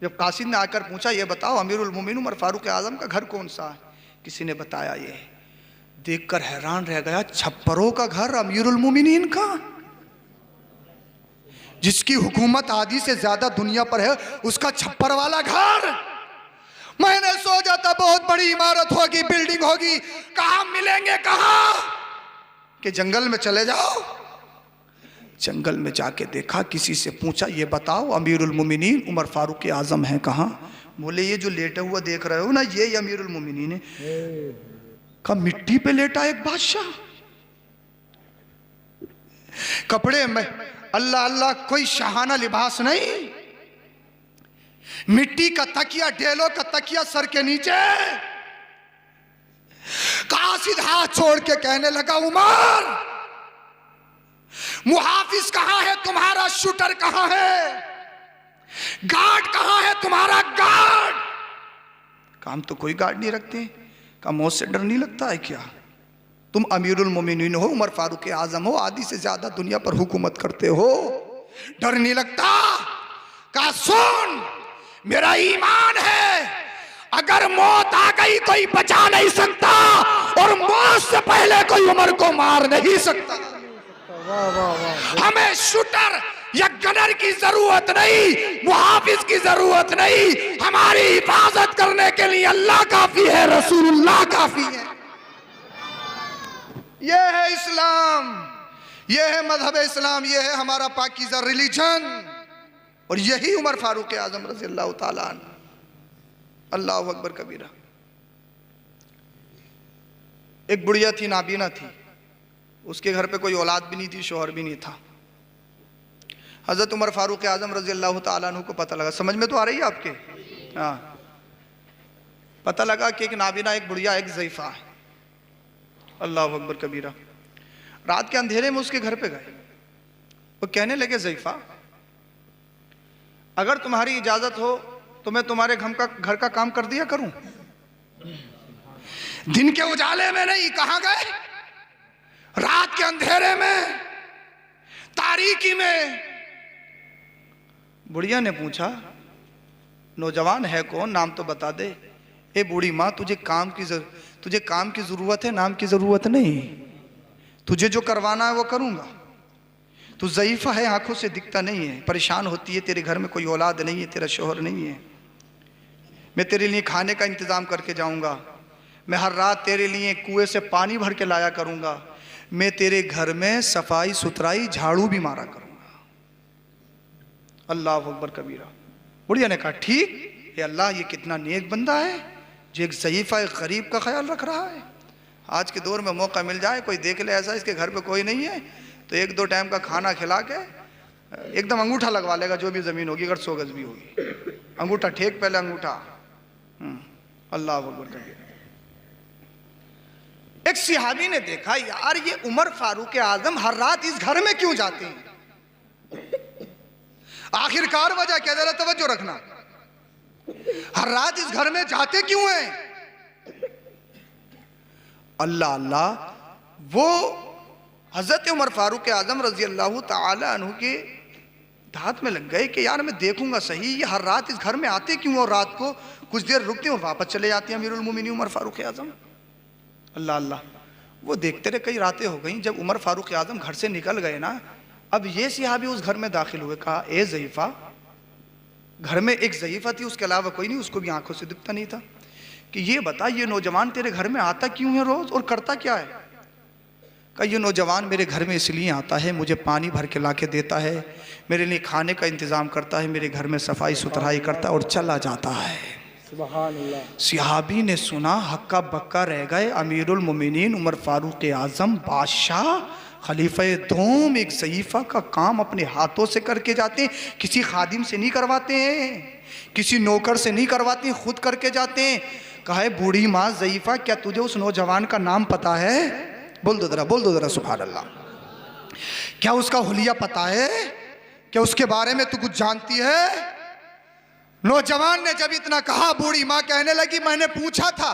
जब कासिद ने आकर पूछा ये बताओ अमीरुल मोमिनीन उमर फारूक आजम का घर कौन सा है, किसी ने बताया ये। देखकर हैरान रह गया, छप्परों का घर अमीरुल मोमिनीन का, जिसकी हुकूमत आधी से ज्यादा दुनिया पर है, उसका छप्पर वाला घर। मैंने सोचा था बहुत बड़ी इमारत होगी, बिल्डिंग होगी, कहां मिलेंगे कहां? कि जंगल में चले जाओ। जंगल में जाके देखा, किसी से पूछा ये बताओ अमीरुल मोमिनीन उमर फारूक आजम है कहां? बोले ये जो लेटा हुआ देख रहे हो ना, ये अमीरुल मोमिनीन है। कहा मिट्टी पे लेटा एक बादशाह, कपड़े में अल्लाह अल्लाह, कोई शाहाना लिबास नहीं, मिट्टी का तकिया, ढेलों का तकिया सर के नीचे। कासिद हाथ छोड़ के कहने लगा उमर मुहाफिज कहां है तुम्हारा? शूटर कहां है? गार्ड कहां है तुम्हारा? गार्ड काम तो कोई गार्ड नहीं रखते। का मौत से डर नहीं लगता है क्या? तुम अमीरुल मोमिनीन हो, उमर फारूक आजम हो, आधी से ज्यादा दुनिया पर हुकूमत करते हो, डर नहीं लगता? का सुन मेरा ईमान है, अगर मौत आ गई कोई बचा नहीं सकता, और मौत से पहले कोई उमर को मार नहीं सकता। हमें शूटर या गनर की जरूरत नहीं, मुहाफिज की जरूरत नहीं, हमारी हिफाजत करने के लिए अल्लाह काफी है, रसूलुल्लाह काफी है। यह है इस्लाम, यह है मजहब इस्लाम, यह है हमारा पाकीज़ा रिलीजन। और यही उमर फारूक आजम रज़ी अल्लाह ताला अन्हु। अल्लाहु अकबर कबीरा। एक बुढ़िया थी, नाबीना थी, उसके घर पे कोई औलाद भी नहीं थी, शौहर भी नहीं था। हजरत उमर फारूक आजम रज़ी अल्लाह ताला अन्हु को पता लगा, समझ में तो आ रही है आपके? हाँ, पता लगा कि एक नाबीना, एक बुढ़िया, एक ज़ईफ़ा है। अल्लाहु अकबर कबीरा। रात के अंधेरे में उसके घर पे गए। वो कहने लगे ज़ईफ़ा अगर तुम्हारी इजाजत हो तो मैं तुम्हारे घर का काम कर दिया करूं। दिन के उजाले में नहीं, कहां गए? रात के अंधेरे में, तारीकी में। बुढ़िया ने पूछा नौजवान है कौन, नाम तो बता दे। ए बूढ़ी माँ, तुझे काम की जरूरत है, नाम की जरूरत नहीं। तुझे जो करवाना है वो करूंगा। तू ज़ईफ़ा है, आंखों से दिखता नहीं है, परेशान होती है, तेरे घर में कोई औलाद नहीं है, तेरा शौहर नहीं है। मैं तेरे लिए खाने का इंतज़ाम करके जाऊंगा, मैं हर रात तेरे लिए कुएं से पानी भर के लाया करूंगा, मैं तेरे घर में सफाई सुथराई झाड़ू भी मारा करूंगा। अल्लाह अकबर कबीरा। बुढ़िया ने कहा ठीक है अल्लाह, ये कितना नेक बंदा है जो एक ज़ईफ़ा, एक गरीब का ख्याल रख रहा है। आज के दौर में मौका मिल जाए, कोई देख ले ऐसा इसके घर पे कोई नहीं है, तो 1-2 टाइम का खाना खिला के एकदम अंगूठा लगवा लेगा, जो भी ज़मीन होगी, अगर 100 गज भी होगी, अंगूठा ठेक, पहले अंगूठा। अल्लाह अकबर कबीर। एक सिहाबी ने देखा यार ये उमर फारूक आजम हर रात इस घर में क्यों जाते हैं? आखिरकार वजह क्या, जरा तवज्जो रखना। हर रात इस घर में जाते क्यों हैं? अल्लाह अल्लाह। वो हजरत उमर फारूक आजम रजी अल्लाह ताला अन्हु के हाथ में लग गए कि यार मैं देखूंगा सही ये हर रात इस घर में आते क्यों, और रात को कुछ देर रुकते हैं वापस चले जाते हैं अमीरुल मोमिनीन उमर फारूक आजम। अल्लाह अल्लाह। वो देखते रहे, कई रातें हो गई। जब उमर फारूक आजम घर से निकल गए ना, अब ये सहाबी उस घर में दाखिल हुए। कहा ए ज़ईफ़ा, घर में एक ज़ईफ़ा थी, उसके अलावा कोई नहीं, उसको भी आंखों से दिखता नहीं था, कि ये बता ये नौजवान तेरे घर में आता क्यों है रोज़ और करता क्या है? कहा ये नौजवान मेरे घर में इसलिए आता है, मुझे पानी भर के ला के देता है, मेरे लिए खाने का इंतज़ाम करता है, मेरे घर में सफाई सुथराई करता है और चला जाता है। सुभान अल्लाह। सहाबी ने सुना, हक्का बक्का रह गए। अमीरुल मोमिनीन उमर फारूक आज़म बादशाह खलीफा दोम एक ज़ईफ़ा का काम अपने हाथों से करके जाते हैं, किसी खादिम से नहीं करवाते हैं, किसी नौकर से नहीं करवाते हैं, खुद करके जाते हैं। कहा है बूढ़ी माँ ज़ईफ़ा, क्या तुझे उस नौजवान का नाम पता है? बोल दो ज़रा सुभान अल्लाह। क्या उसका हुलिया पता है? क्या उसके बारे में तू कुछ जानती है? नौजवान ने जब इतना कहा, बूढ़ी माँ कहने लगी मैंने पूछा था।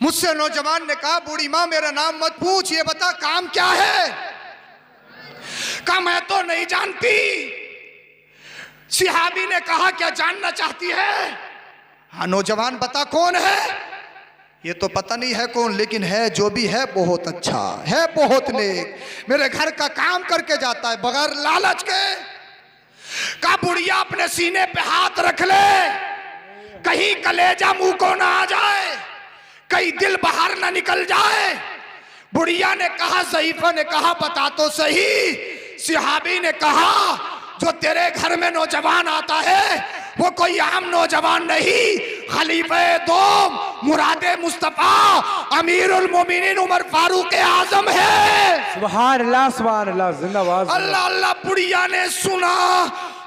मुझसे नौजवान ने कहा बूढ़ी माँ मेरा नाम मत पूछ, ये बता काम क्या है? कहा मैं तो नहीं जानती। सहाबी ने कहा क्या जानना चाहती है? हाँ नौजवान बता कौन है? ये तो पता नहीं है कौन, लेकिन है जो भी है बहुत अच्छा है, बहुत नेक, मेरे घर का काम करके जाता है बगैर लालच के। का बुढ़िया अपने सीने पे हाथ रख ले, कहीं कलेजा मुंह को ना आ जाए, कहीं दिल बाहर ना निकल जाए। बुढ़िया ने कहा, ज़ईफ़ा ने कहा बता तो सही। सहाबी ने कहा जो तेरे घर में नौजवान आता है वो कोई आम नौजवान नहीं, खलीफे दोम मुरादे मुस्तफा अमीरुल मोमिनीन उमर फारूक आजम है। सुभान अल्लाह जिंदाबाद। अल्लाह अल्लाह। बुढ़िया ने सुना,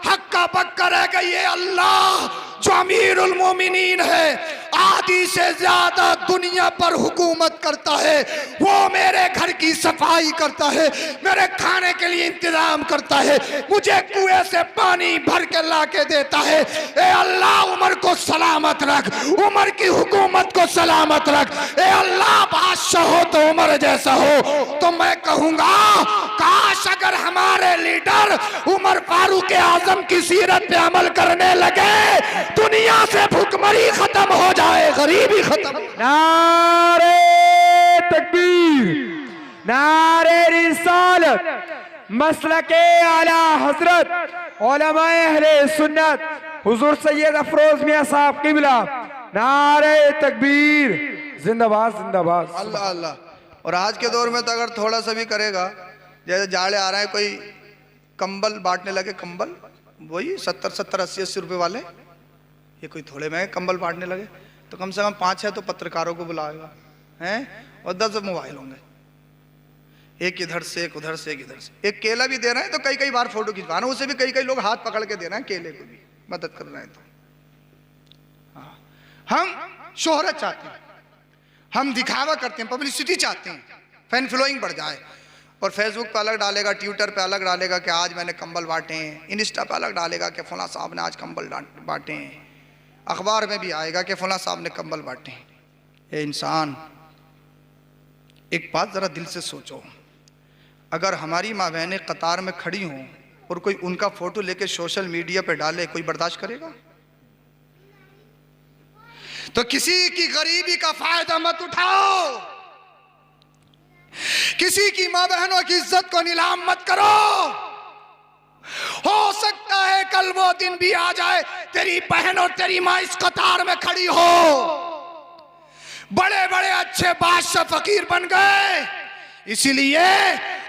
हक्का बक्का रह गई है। अल्लाह जो अमीरुल मोमिनीन है, आधी से ज्यादा दुनिया पर हुकूमत करता है, वो मेरे घर की सफाई करता है, मेरे खाने के लिए इंतजाम करता है, मुझे कुएं से पानी भर के ला के देता है। ए अल्लाह उमर को सलामत रख, उमर की हुकूमत को सलामत रख। ए अल्लाह बादशाह हो तो उमर जैसा हो। तो मैं कहूंगा काश अगर हमारे लीडर उमर फारूक आजम की सीरत पे अमल करने लगे, दुनिया से भूखमरी खत्म हो जाए, गरीबी खत्म। नारे तकबीर, नारे रिसालत, मसलके आला हजरत उलमाए अहले सुन्नत हुजूर सैयद अफरोज मियां साहब किबला, नारे तकबीर, जिंदाबाद जिंदाबाद। अल्लाह अल्लाह। और आज के दौर में तो अगर थोड़ा सा भी करेगा, जैसे जाड़े आ रहे हैं, कोई कंबल बांटने लगे, कंबल वही 70-80 रुपए वाले, ये कोई थोड़े महंगे कंबल बांटने लगे, तो कम से कम 5-6 तो पत्रकारों को बुलाएगा हैं, और 10 मोबाइल होंगे, एक इधर से एक उधर से एक इधर से। एक केला भी दे रहे हैं तो कई बार फोटो खिंचवा रहे हैं, उसे भी कई लोग हाथ पकड़ के दे रहे हैं, केले को भी मदद कर रहे हैं। तो हाँ, हम शोहरत चाहते हैं, हम दिखावा करते हैं, पब्लिसिटी चाहते हैं, फैन फॉलोइंग बढ़ जाए, और फेसबुक पे अलग डालेगा, ट्विटर पे अलग डालेगा कि आज मैंने कंबल बांटे हैं, इंस्टा पे अलग डालेगा कि फला साहब ने आज कंबल बांटे हैं, अखबार में भी आएगा कि फला साहब ने कंबल बांटे हैं। ये इंसान, एक बात जरा दिल से सोचो, अगर हमारी माँ बहनें कतार में खड़ी हों और कोई उनका फोटो लेके सोशल मीडिया पे डाले, कोई बर्दाश्त करेगा? तो किसी की गरीबी का फायदा मत उठाओ, किसी की मां बहनों की इज्जत को नीलाम मत करो। हो सकता है कल वो दिन भी आ जाए तेरी बहन और तेरी मां इस कतार में खड़ी हो, बड़े बड़े अच्छे बादशाह फकीर बन गए। इसीलिए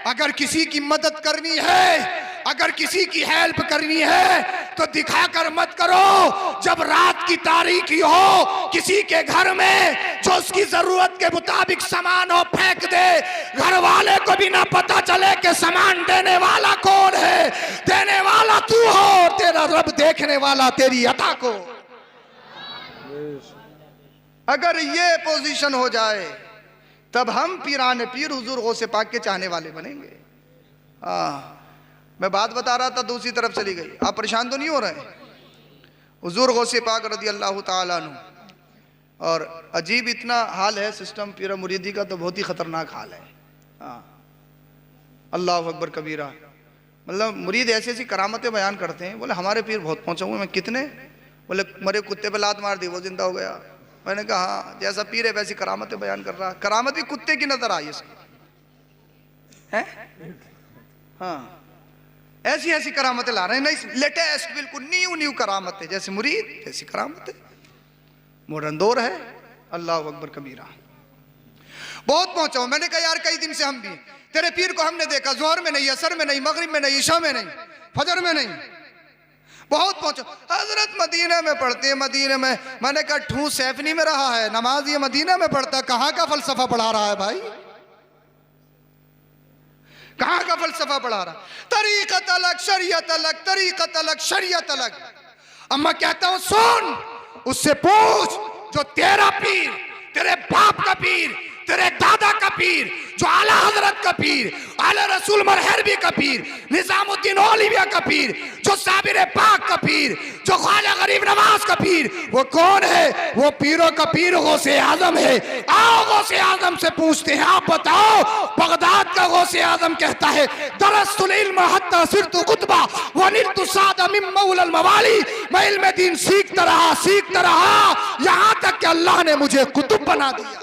अगर किसी की मदद करनी है, अगर किसी की हेल्प करनी है तो दिखाकर मत करो। जब रात की तारीकी हो, किसी के घर में जो उसकी जरूरत के मुताबिक सामान हो फेंक दे, घर वाले को भी ना पता चले कि सामान देने वाला कौन है। देने वाला तू हो, तेरा रब देखने वाला तेरी अता को। अगर ये पोजीशन हो जाए तब हम पीराने पीर हुजूर गौसे पाक के चाहने वाले बनेंगे। मैं बात बता रहा था, दूसरी तरफ चली गई। आप परेशान तो नहीं हो रहे? हुजूर गौसे पाक रज़ी अल्लाह ताला अन्हु। और अजीब इतना हाल है सिस्टम पीर मुरीदी का, तो बहुत ही ख़तरनाक हाल है। हाँ, अल्लाह अकबर कबीरा। मतलब मुरीद ऐसी ऐसी करामतें बयान करते हैं, बोले हमारे पीर बहुत पहुँचा हुए। मैं कितने? बोले मरे कुत्ते पे लात मार दी वो जिंदा हो गया। मैंने कहा हाँ, जैसा पीर है वैसी करामतें बयान कर रहा। करामत भी कुत्ते की नजर आई इसको है। हाँ, ऐसी ऐसी करामतें ला रहे हैं, नहीं लेटेस्ट बिल्कुल न्यू करामतें, जैसे मुरीद जैसी करामतें, मॉडर्न दौर है। अल्लाह अकबर कबीरा। बहुत पहुंचा हूं। मैंने कहा यार कई दिन से हम भी तेरे पीर को हमने देखा, जोहर में नहीं, असर में नहीं, मगरिब में नहीं, ईशा में नहीं, फजर में नहीं, बहुत पहुंचा। हजरत मदीना में पढ़ते हैं, मदीना में। मैंने कहा ठूस सैफनी में रहा है, नमाज ये मदीना में पढ़ता, कहां का फलसफा पढ़ा रहा है भाई, कहां का फलसफा पढ़ा रहा? तरीकत अलग, शरीयत अलग, तरीकत अलग, शरीयत अलग। अब मैं कहता हूं सुन, उससे पूछ जो तेरा पीर, तेरे बाप का पीर, तेरे दादा का पीर, जो आला हजरत का पीर, आला रसूल मरहरबी का पीर, निजामुद्दीन औलिया का पीर, जो साबिर पाक का पीर, जो ख्वाजा गरीब नवाज का पीर, वो कौन है? वो पीरों का पीर गौसे आजम है। आओ गौसे आजम से पूछते हैं, आप बताओ। बगदाद का गौसे आजम कहता है दरस्तुल इल्म हत्ता सिरतु कुतबा व निलतु सादा मिन मौलल मवाली। मैं इल्म दीन सीखता रहा यहां तक कि अल्लाह ने मुझे कुतुब बना दिया।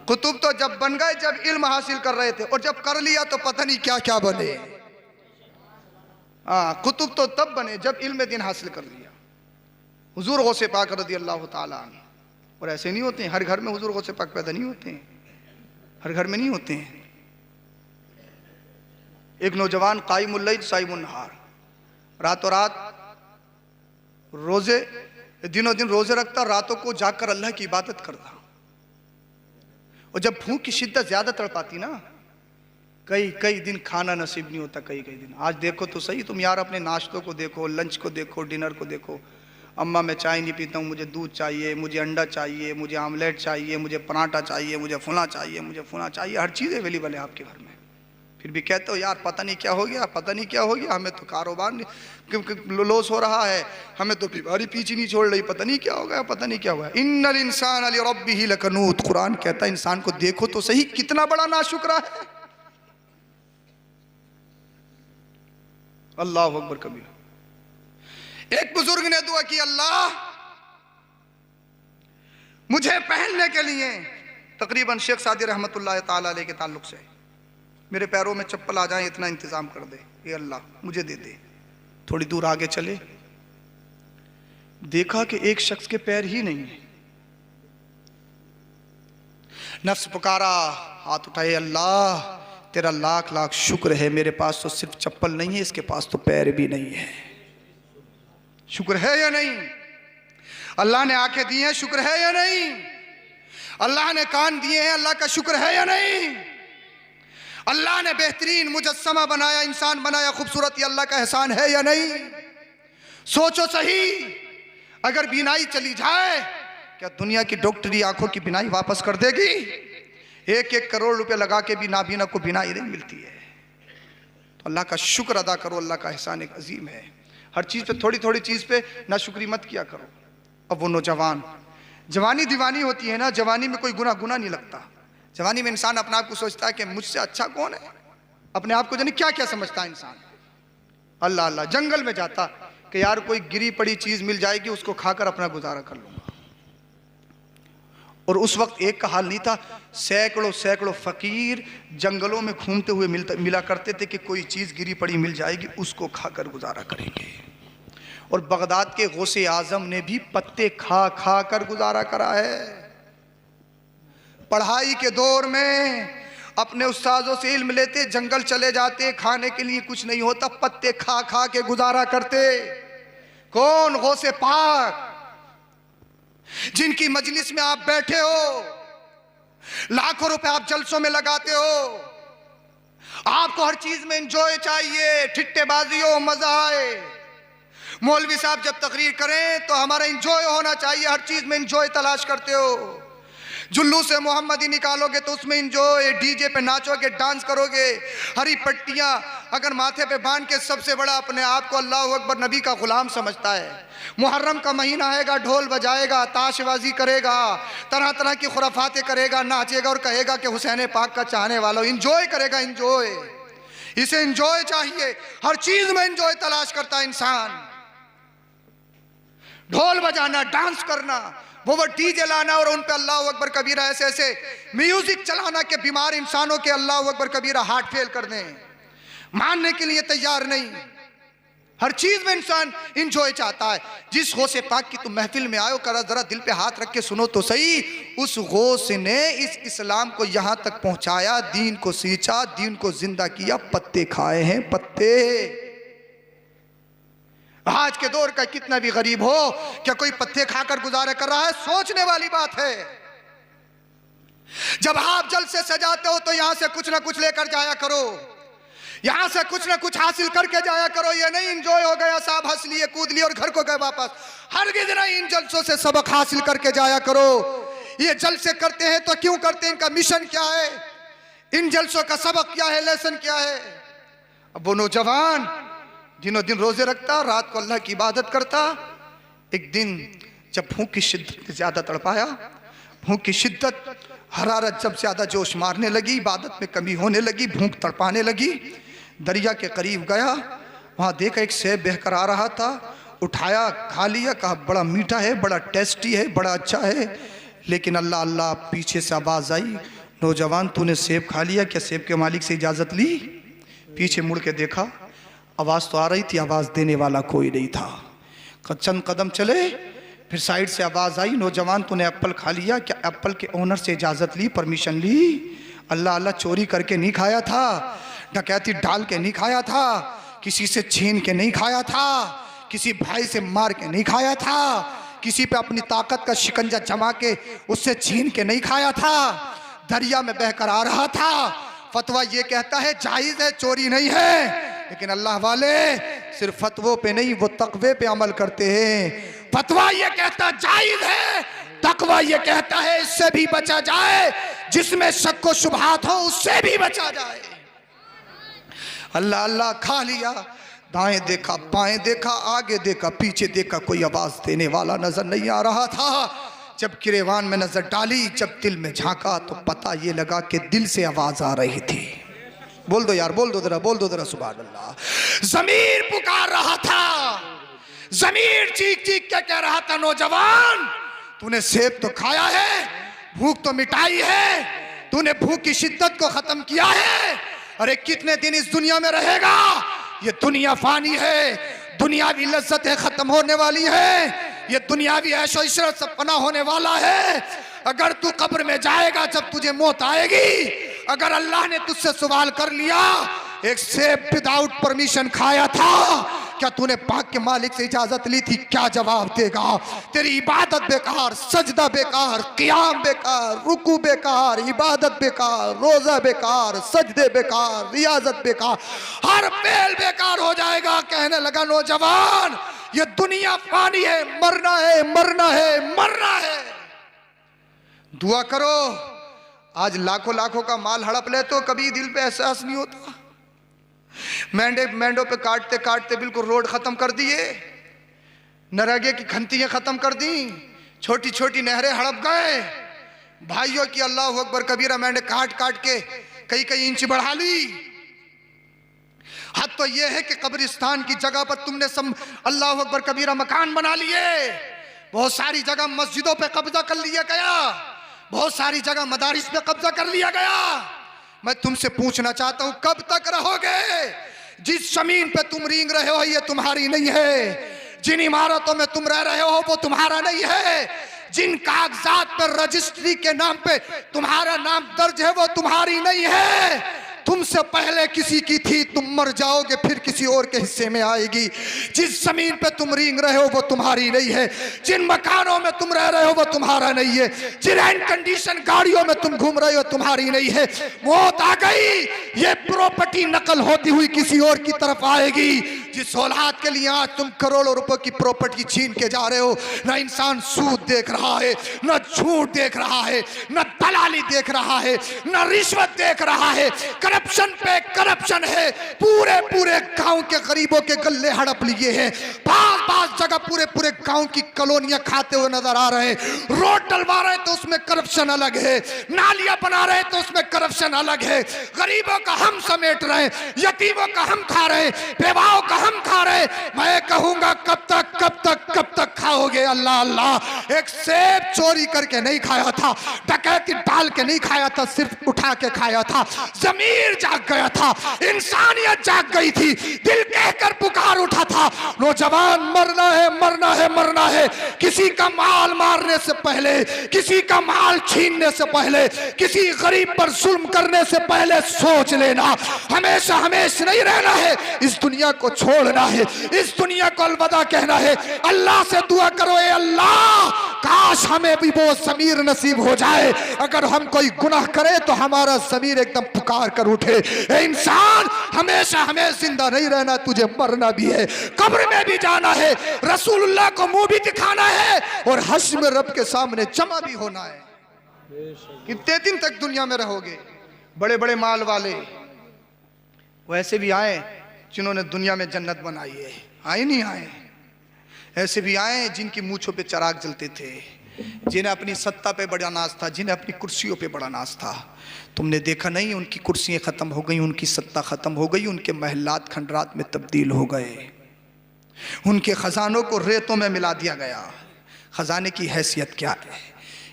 कुतुब तो जब बन गए जब इल्म हासिल कर रहे थे, और जब कर लिया तो पता नहीं क्या क्या बने। कुतुब तो तब बने जब इल्म दीन हासिल कर लिया। हुजूर गौसे पाक रज़ी अल्लाह ताला अन्हु। और ऐसे नहीं होते हैं, हर घर में हुजूर गौसे पाक पैदा नहीं होते हैं, हर घर में नहीं होते हैं। एक नौजवान कायमुल लैल साइमुन नहार, रातों रात रोजे, दिनों दिन रोजे रखता, रातों को जाकर अल्लाह की इबादत करता। और जब भूख की शिद्दत ज्यादा तड़पाती ना, कई दिन खाना नसीब नहीं होता, कई दिन। आज देखो तो सही तुम यार, अपने नाश्तों को देखो, लंच को देखो, डिनर को देखो। अम्मा मैं चाय नहीं पीता हूँ, मुझे दूध चाहिए, मुझे अंडा चाहिए, मुझे आमलेट चाहिए, मुझे पराठा चाहिए, मुझे फुला चाहिए, मुझे फुला चाहिए। हर चीज़ अवेलेबल है आपके घर में, फिर भी कहते हो यार पता नहीं क्या हो गया, पता नहीं क्या हो गया, हमें तो कारोबार लॉस हो रहा है, हमें तो बीमारी पीछे नहीं छोड़ रही, पता नहीं क्या हो गया, पता नहीं क्या हुआ। इन्नल इंसान अली रब्बिही लकनूत। कुरान कहता है इंसान को देखो तो सही कितना बड़ा नाशुक्रा है। अल्लाह अकबर कबीर। एक बुजुर्ग ने दुआ की, अल्लाह मुझे पहनने के लिए, तकरीबन शेख सादी रहमतुल्लाह ताला अलैह के ताल्लुक से, मेरे पैरों में चप्पल आ जाए इतना इंतजाम कर दे, ये अल्लाह मुझे दे दे। थोड़ी दूर आगे चले, देखा कि एक शख्स के पैर ही नहीं है। नफ्स पुकारा, हाथ उठाए, अल्लाह तेरा लाख लाख शुक्र है, मेरे पास तो सिर्फ चप्पल नहीं है, इसके पास तो पैर भी नहीं है। शुक्र है या नहीं? अल्लाह ने आंखें दी हैं, शुक्र है या नहीं? अल्लाह ने कान दिए हैं, अल्लाह का शुक्र है या नहीं? अल्लाह ने बेहतरीन मुजस्समा बनाया, इंसान बनाया खूबसूरत, ये अल्लाह का एहसान है या नहीं? सोचो सही, अगर बीनाई चली जाए, क्या दुनिया की डॉक्टरी आंखों की बीनाई वापस कर देगी? 1-1 करोड़ रुपए लगा के भी नाबीना को बीनाई नहीं मिलती है। तो अल्लाह का शुक्र अदा करो, अल्लाह का एहसान एक अजीम है। हर चीज़ पे थोड़ी थोड़ी चीज़ पे नाशुक्री मत किया करो। अब वो नौजवान, जवानी दीवानी होती है ना, जवानी में कोई गुना नहीं लगता। जवानी में इंसान अपने आप को सोचता है कि मुझसे अच्छा कौन है, अपने आप को जाने क्या क्या समझता है इंसान। अल्लाह अल्लाह, जंगल में जाता कि यार कोई गिरी पड़ी चीज़ मिल जाएगी, उसको खाकर अपना गुजारा कर लूँगा। और उस वक्त एक का हाल नहीं था, सैकड़ों फकीर जंगलों में घूमते हुए मिला करते थे कि कोई चीज़ गिरी पड़ी मिल जाएगी, उसको खाकर गुजारा करेंगे। और बगदाद के गौसे आजम ने भी पत्ते खा कर गुजारा करा है। पढ़ाई के दौर में अपने उस्तादों से इल्म लेते, जंगल चले जाते, खाने के लिए कुछ नहीं होता, पत्ते खा के गुजारा करते। कौन? गौसे पाक, जिनकी मजलिस में आप बैठे हो, लाखों रुपए आप जलसों में लगाते हो, आपको हर चीज में एंजॉय चाहिए, ठिट्टेबाजी हो, मजा आए। मौलवी साहब जब तकरीर करें तो हमारा एंजॉय होना चाहिए, हर चीज में एंजॉय तलाश करते हो। जुल्लूस मोहम्मदी निकालोगे तो उसमें इंजॉय, डीजे पे नाचोगे, डांस करोगे, हरी पट्टियां अगर माथे पे बांध के सबसे बड़ा अपने आप को अल्लाह अकबर नबी का गुलाम समझता है। मुहर्रम का महीना आएगा, ढोल बजाएगा, ताशबाजी करेगा, तरह तरह की खुराफातें करेगा, नाचेगा और कहेगा कि हुसैन पाक का चाहने वाला, इंजॉय करेगा। इंजॉय, इसे इंजॉय चाहिए, हर चीज में इंजॉय तलाश करता है इंसान। ढोल बजाना, डांस करना, वो डीजे लाना और उन पे अल्लाह अकबर कबीरा ऐसे ऐसे म्यूजिक चलाना कि बीमार इंसानों के अल्लाह अकबर कबीरा हार्ट फेल कर दें, मानने के लिए तैयार नहीं। हर चीज में इंसान इंजॉय चाहता है। जिस गौसे पाक की तुम महफिल में आयो, करा जरा दिल पे हाथ रख के सुनो तो सही, उस गौस ने इस इस्लाम को यहां तक पहुंचाया, दीन को सींचा, दीन को जिंदा किया। पत्ते खाए हैं, पत्ते। आज के दौर का कितना भी गरीब हो, क्या कोई पत्ते खाकर गुजारा कर रहा है? सोचने वाली बात है। जब आप जलसे सजाते हो तो यहां से कुछ ना कुछ लेकर जाया करो, यहां से कुछ ना कुछ हासिल करके जाया करो। ये नहीं इंजॉय हो गया, साहब हंस लिए, कूद लिए और घर को गए वापस। हरगिज़ नहीं, इन जलसों से सबक हासिल करके जाया करो। ये जलसे करते हैं तो क्यों करते हैं? इनका मिशन क्या है? इन जलसों का सबक क्या है, लेसन क्या है? अब वो नौजवान दिनों दिन रोजे रखता, रात को अल्लाह की इबादत करता, एक दिन जब भूख की शिद्दत ज्यादा तड़पाया, भूख की शिद्दत, हरारत जब ज्यादा जोश मारने लगी, इबादत में कमी होने लगी, भूख तड़पाने लगी, दरिया के करीब गया, वहाँ देखा एक सेब बहकर आ रहा था, उठाया, खा लिया, कहा बड़ा मीठा है, बड़ा टेस्टी है, बड़ा अच्छा है। लेकिन अल्लाह अल्लाह, पीछे से आवाज़ आई, नौजवान तूने सेब खा लिया, क्या सेब के मालिक से इजाज़त ली? पीछे मुड़ के देखा, आवाज़ तो आ रही थी, आवाज़ देने वाला कोई नहीं था। चंद कदम चले, फिर साइड से आवाज़ आई, नौजवान तूने एप्पल खा लिया, क्या एप्पल के ओनर से इजाज़त ली, परमिशन ली? अल्लाह अल्लाह, चोरी करके नहीं खाया था, डकैती डाल के नहीं खाया था, किसी से छीन के नहीं खाया था, किसी भाई से मार के नहीं खाया था, किसी पे अपनी ताकत का शिकंजा जमा के उससे छीन के नहीं खाया था, दरिया में बहकर आ रहा था। फतवा ये कहता है जायज़ है, चोरी नहीं है। लेकिन अल्लाह वाले सिर्फ फतवों पे नहीं, वो तकवे पे अमल करते हैं। फतवा ये कहता जायज़ है, तकवा ये कहता है इससे भी बचा जाए, जिसमें शक व शुबहात हो उससे भी बचा जाए। अल्लाह अल्लाह खा लिया, दाएं देखा, बाएं देखा, आगे देखा, पीछे देखा, कोई आवाज देने वाला नजर नहीं आ रहा था। जब गिरेवान में नजर डाली, जब दिल में झांका तो पता ये लगा कि दिल से आवाज आ रही थी। बोल दो यार, बोल दो जरा, बोल दो जरा, सुभान अल्लाह। ज़मीर पुकार रहा था, ज़मीर चीख चीख के कह रहा था, नौजवान तूने सेब तो खाया है, भूख तो मिटाई है, तूने भूख की शिद्दत को खत्म किया है। अरे कितने दिन इस दुनिया में रहेगा? ये दुनिया फानी है, दुनियावी लज्जतें खत्म होने वाली है, ये दुनियावी ऐशो इशरत सब फना होने वाला है। अगर तू कब्र में जाएगा, जब तुझे मौत आएगी, अगर अल्लाह ने तुझसे सवाल कर लिया एक सेब विदाउट परमिशन खाया था, क्या तूने पाक के मालिक से इजाजत ली थी? क्या जवाब देगा? तेरी इबादत बेकार, सजदा बेकार, क़ियाम बेकार, रुकू बेकार, इबादत बेकार, रोजा बेकार, सजदे बेकार, रियाजत बेकार, हर फेल बेकार हो जाएगा। कहने लगा नौजवान ये दुनिया फानी है, मरना है, मरना है, मरना है। दुआ करो, आज लाखों लाखों का माल हड़प ले तो कभी दिल पे एहसास नहीं होता। मेंढों पे काटते काटते बिल्कुल रोड खत्म कर दिए, नरेगे की खंतियां खत्म कर दी, छोटी छोटी नहरें हड़प गए। भाइयों की अल्लाह अकबर कबीरा, मेंढे काट काट के कई कई इंच बढ़ा ली। हद तो यह है कि कब्रिस्तान की जगह पर तुमने अल्लाह अकबर कबीरा मकान बना लिए। बहुत सारी जगह मस्जिदों पे कब्जा कर लिया गया, बहुत सारी जगह मदारिस पे कब्जा कर लिया गया। मैं तुमसे पूछना चाहता हूं, कब तक रहोगे? जिस जमीन पे तुम रींग रहे हो ये तुम्हारी नहीं है, जिन इमारतों में तुम रह रहे हो वो तुम्हारा नहीं है, जिन कागजात पर रजिस्ट्री के नाम पे तुम्हारा नाम दर्ज है वो तुम्हारी नहीं है। तुमसे पहले किसी की थी, तुम मर जाओगे फिर किसी और के हिस्से में आएगी। जिस जमीन पे तुम रींग रहे हो वो तुम्हारी नहीं है, जिन मकानों में तुम रह रहे हो वो तुम्हारा नहीं है, जिन एयर कंडीशन गाड़ियों में तुम घूम रहे हो तुम्हारी नहीं है। मौत आ गई, ये प्रॉपर्टी नकल होती हुई किसी और की तरफ आएगी। जिस औलाद के लिए आज तुम करोड़ों रुपए की प्रॉपर्टी छीन के जा रहे हो, ना इंसान सूद देख रहा है, ना झूठ देख रहा है, ना दलाली देख रहा है, ना रिश्वत देख रहा है, करप्शन पे करप्शन है। पूरे पूरे गांव के गरीबों के गले हड़प लिए हैं। पांच जगह पूरे पूरे गांव की कॉलोनियां खाते हुए नजर आ रहे हैं। रोड डलवा रहे तो उसमें करप्शन अलग है, नालियां बना रहे तो उसमें करप्शन अलग है। गरीबों का हम समेट रहे, यतीमों का हम खा रहे, बेवाओं का हम खा रहे। मैं कहूंगा कब तक खाओगे? अल्लाह अल्लाह। एक सेब चोरी करके नहीं खाया था, डकैती डाल के नहीं खाया था, सिर्फ उठा के खाया था। ज़मीर जाग गया था, इंसानियत जाग गई थी, दिल कहकर पुकार उठा था, नौजवान मरना है मरना है मरना है। किसी का माल मारने से पहले, किसी का माल छीनने से पहले, किसी गरीब पर जुल्म करने से पहले सोच लेना। हमेशा हमेशा नहीं रहना है, इस दुनिया को छोड़ना है, इस दुनिया को अलविदा कहना है। अल्लाह से दुआ करो, ए अल्लाह काश हमें भी वो ज़मीर नसीब हो जाए, अगर हम कोई गुनाह करें तो हमारा ज़मीर एकदम पुकार कर उठे, ए इंसान हमेशा हमें जिंदा नहीं रहना, तुझे मरना भी है, कब्र में भी जाना है, रसूलुल्लाह को मुंह भी दिखाना है और हश्र में रब के सामने जमा भी होना है। कितने दिन तक दुनिया में रहोगे? बड़े बड़े माल वाले वैसे भी आए जिन्होंने दुनिया में जन्नत बनाई है, आए नहीं आए? ऐसे भी आए जिनकी मूंछों पे चिराग जलते थे, जिन्हें अपनी सत्ता पे बड़ा नाज था, जिन्हें अपनी कुर्सियों पे बड़ा नाज था। तुमने देखा नहीं, उनकी कुर्सियां खत्म हो गई, उनकी सत्ता खत्म हो गई, उनके महलात खंडरात में तब्दील हो गए, उनके खजानों को रेतों में मिला दिया गया। खजाने की हैसियत क्या है?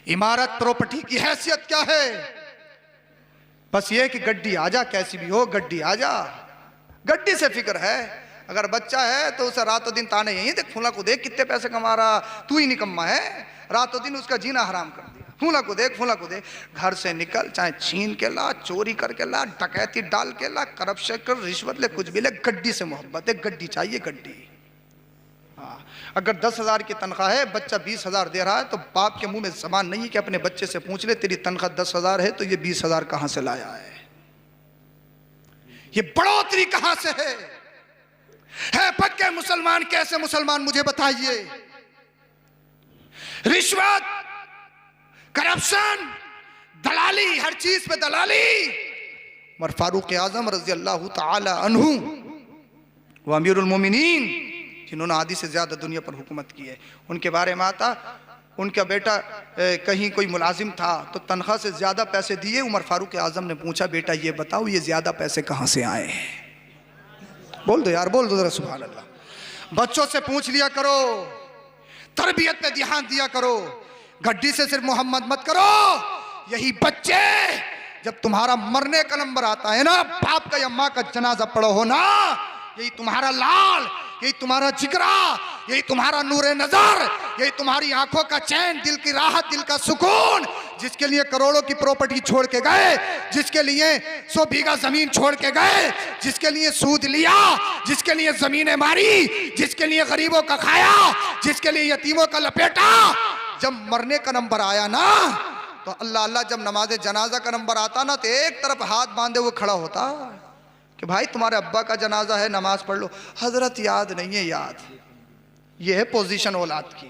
इमारत प्रॉपर्टी की हैसियत क्या है? बस ये कि गड्डी आजा, कैसी भी हो गड्डी आजा। गड्डी से फिक्र है। अगर बच्चा है तो उसे रातों दिन ताने, यही देख फूला को देख कितने पैसे कमा रहा, तू ही निकम्मा है, रातों दिन उसका जीना हराम कर दिया। फूला को देख, फूला को देख, घर से निकल, चाहे छीन के ला, चोरी करके ला, डकैती डाल के ला, करप्शन कर, रिश्वत ले, कुछ भी ले, गड्डी से मोहब्बत है, गड्डी चाहिए गड्डी। हाँ, अगर 10,000 की तनख्वाह है, बच्चा 20,000 दे रहा है, तो बाप के मुंह में ज़बान नहीं है कि अपने बच्चे से पूछ ले तेरी तनख्वाह 10,000 है तो ये 20,000 कहां से लाया है, ये बढ़ोतरी कहां से है पक्के मुसलमान? कैसे मुसलमान मुझे बताइए? रिश्वत, करप्शन, दलाली, हर चीज पे दलाली। मर फारूक आजम रजी अल्लाह ताला अन्हु वो अमीरुल मोमिनीन, जिन्होंने आधी से ज्यादा दुनिया पर हुकूमत की है, उनके बारे में आता, उनका बेटा कहीं कोई मुलाजिम था तो तनख्वाह से ज्यादा पैसे दिए। उमर फारूक आजम ने पूछा, बेटा ये बताओ ये ज्यादा पैसे कहां से आए हैं? बोल दो यार, बोल दो जरा सुभान अल्लाह। बच्चों से पूछ लिया करो, तरबियत पे ध्यान दिया करो, गड्डी से सिर्फ मोहम्मद मत करो। यही बच्चे जब तुम्हारा मरने का नंबर आता है ना, बाप का या माँ का जनाजा पढ़ो हो ना, यही तुम्हारा लाल, यही तुम्हारा जिगरा, यही तुम्हारा नूरे नजर, यही तुम्हारी आंखों का चैन, दिल की राहत, दिल का सुकून, जिसके लिए करोड़ों की प्रॉपर्टी छोड़ के गए, जिसके लिए 100 बीघा जमीन छोड़ के गए, जिसके लिए सूद लिया, जिसके लिए जमीनें मारी, जिसके लिए गरीबों का खाया, जिसके लिए यतीमों का लपेटा, जब मरने का नंबर आया ना तो अल्लाह अल्लाह, जब नमाज जनाजा का नंबर आता ना तो एक तरफ हाथ बांधे हुए खड़ा होता कि भाई तुम्हारे अब्बा का जनाजा है, नमाज पढ़ लो। हजरत याद नहीं है, याद ये है पोजीशन औलाद की,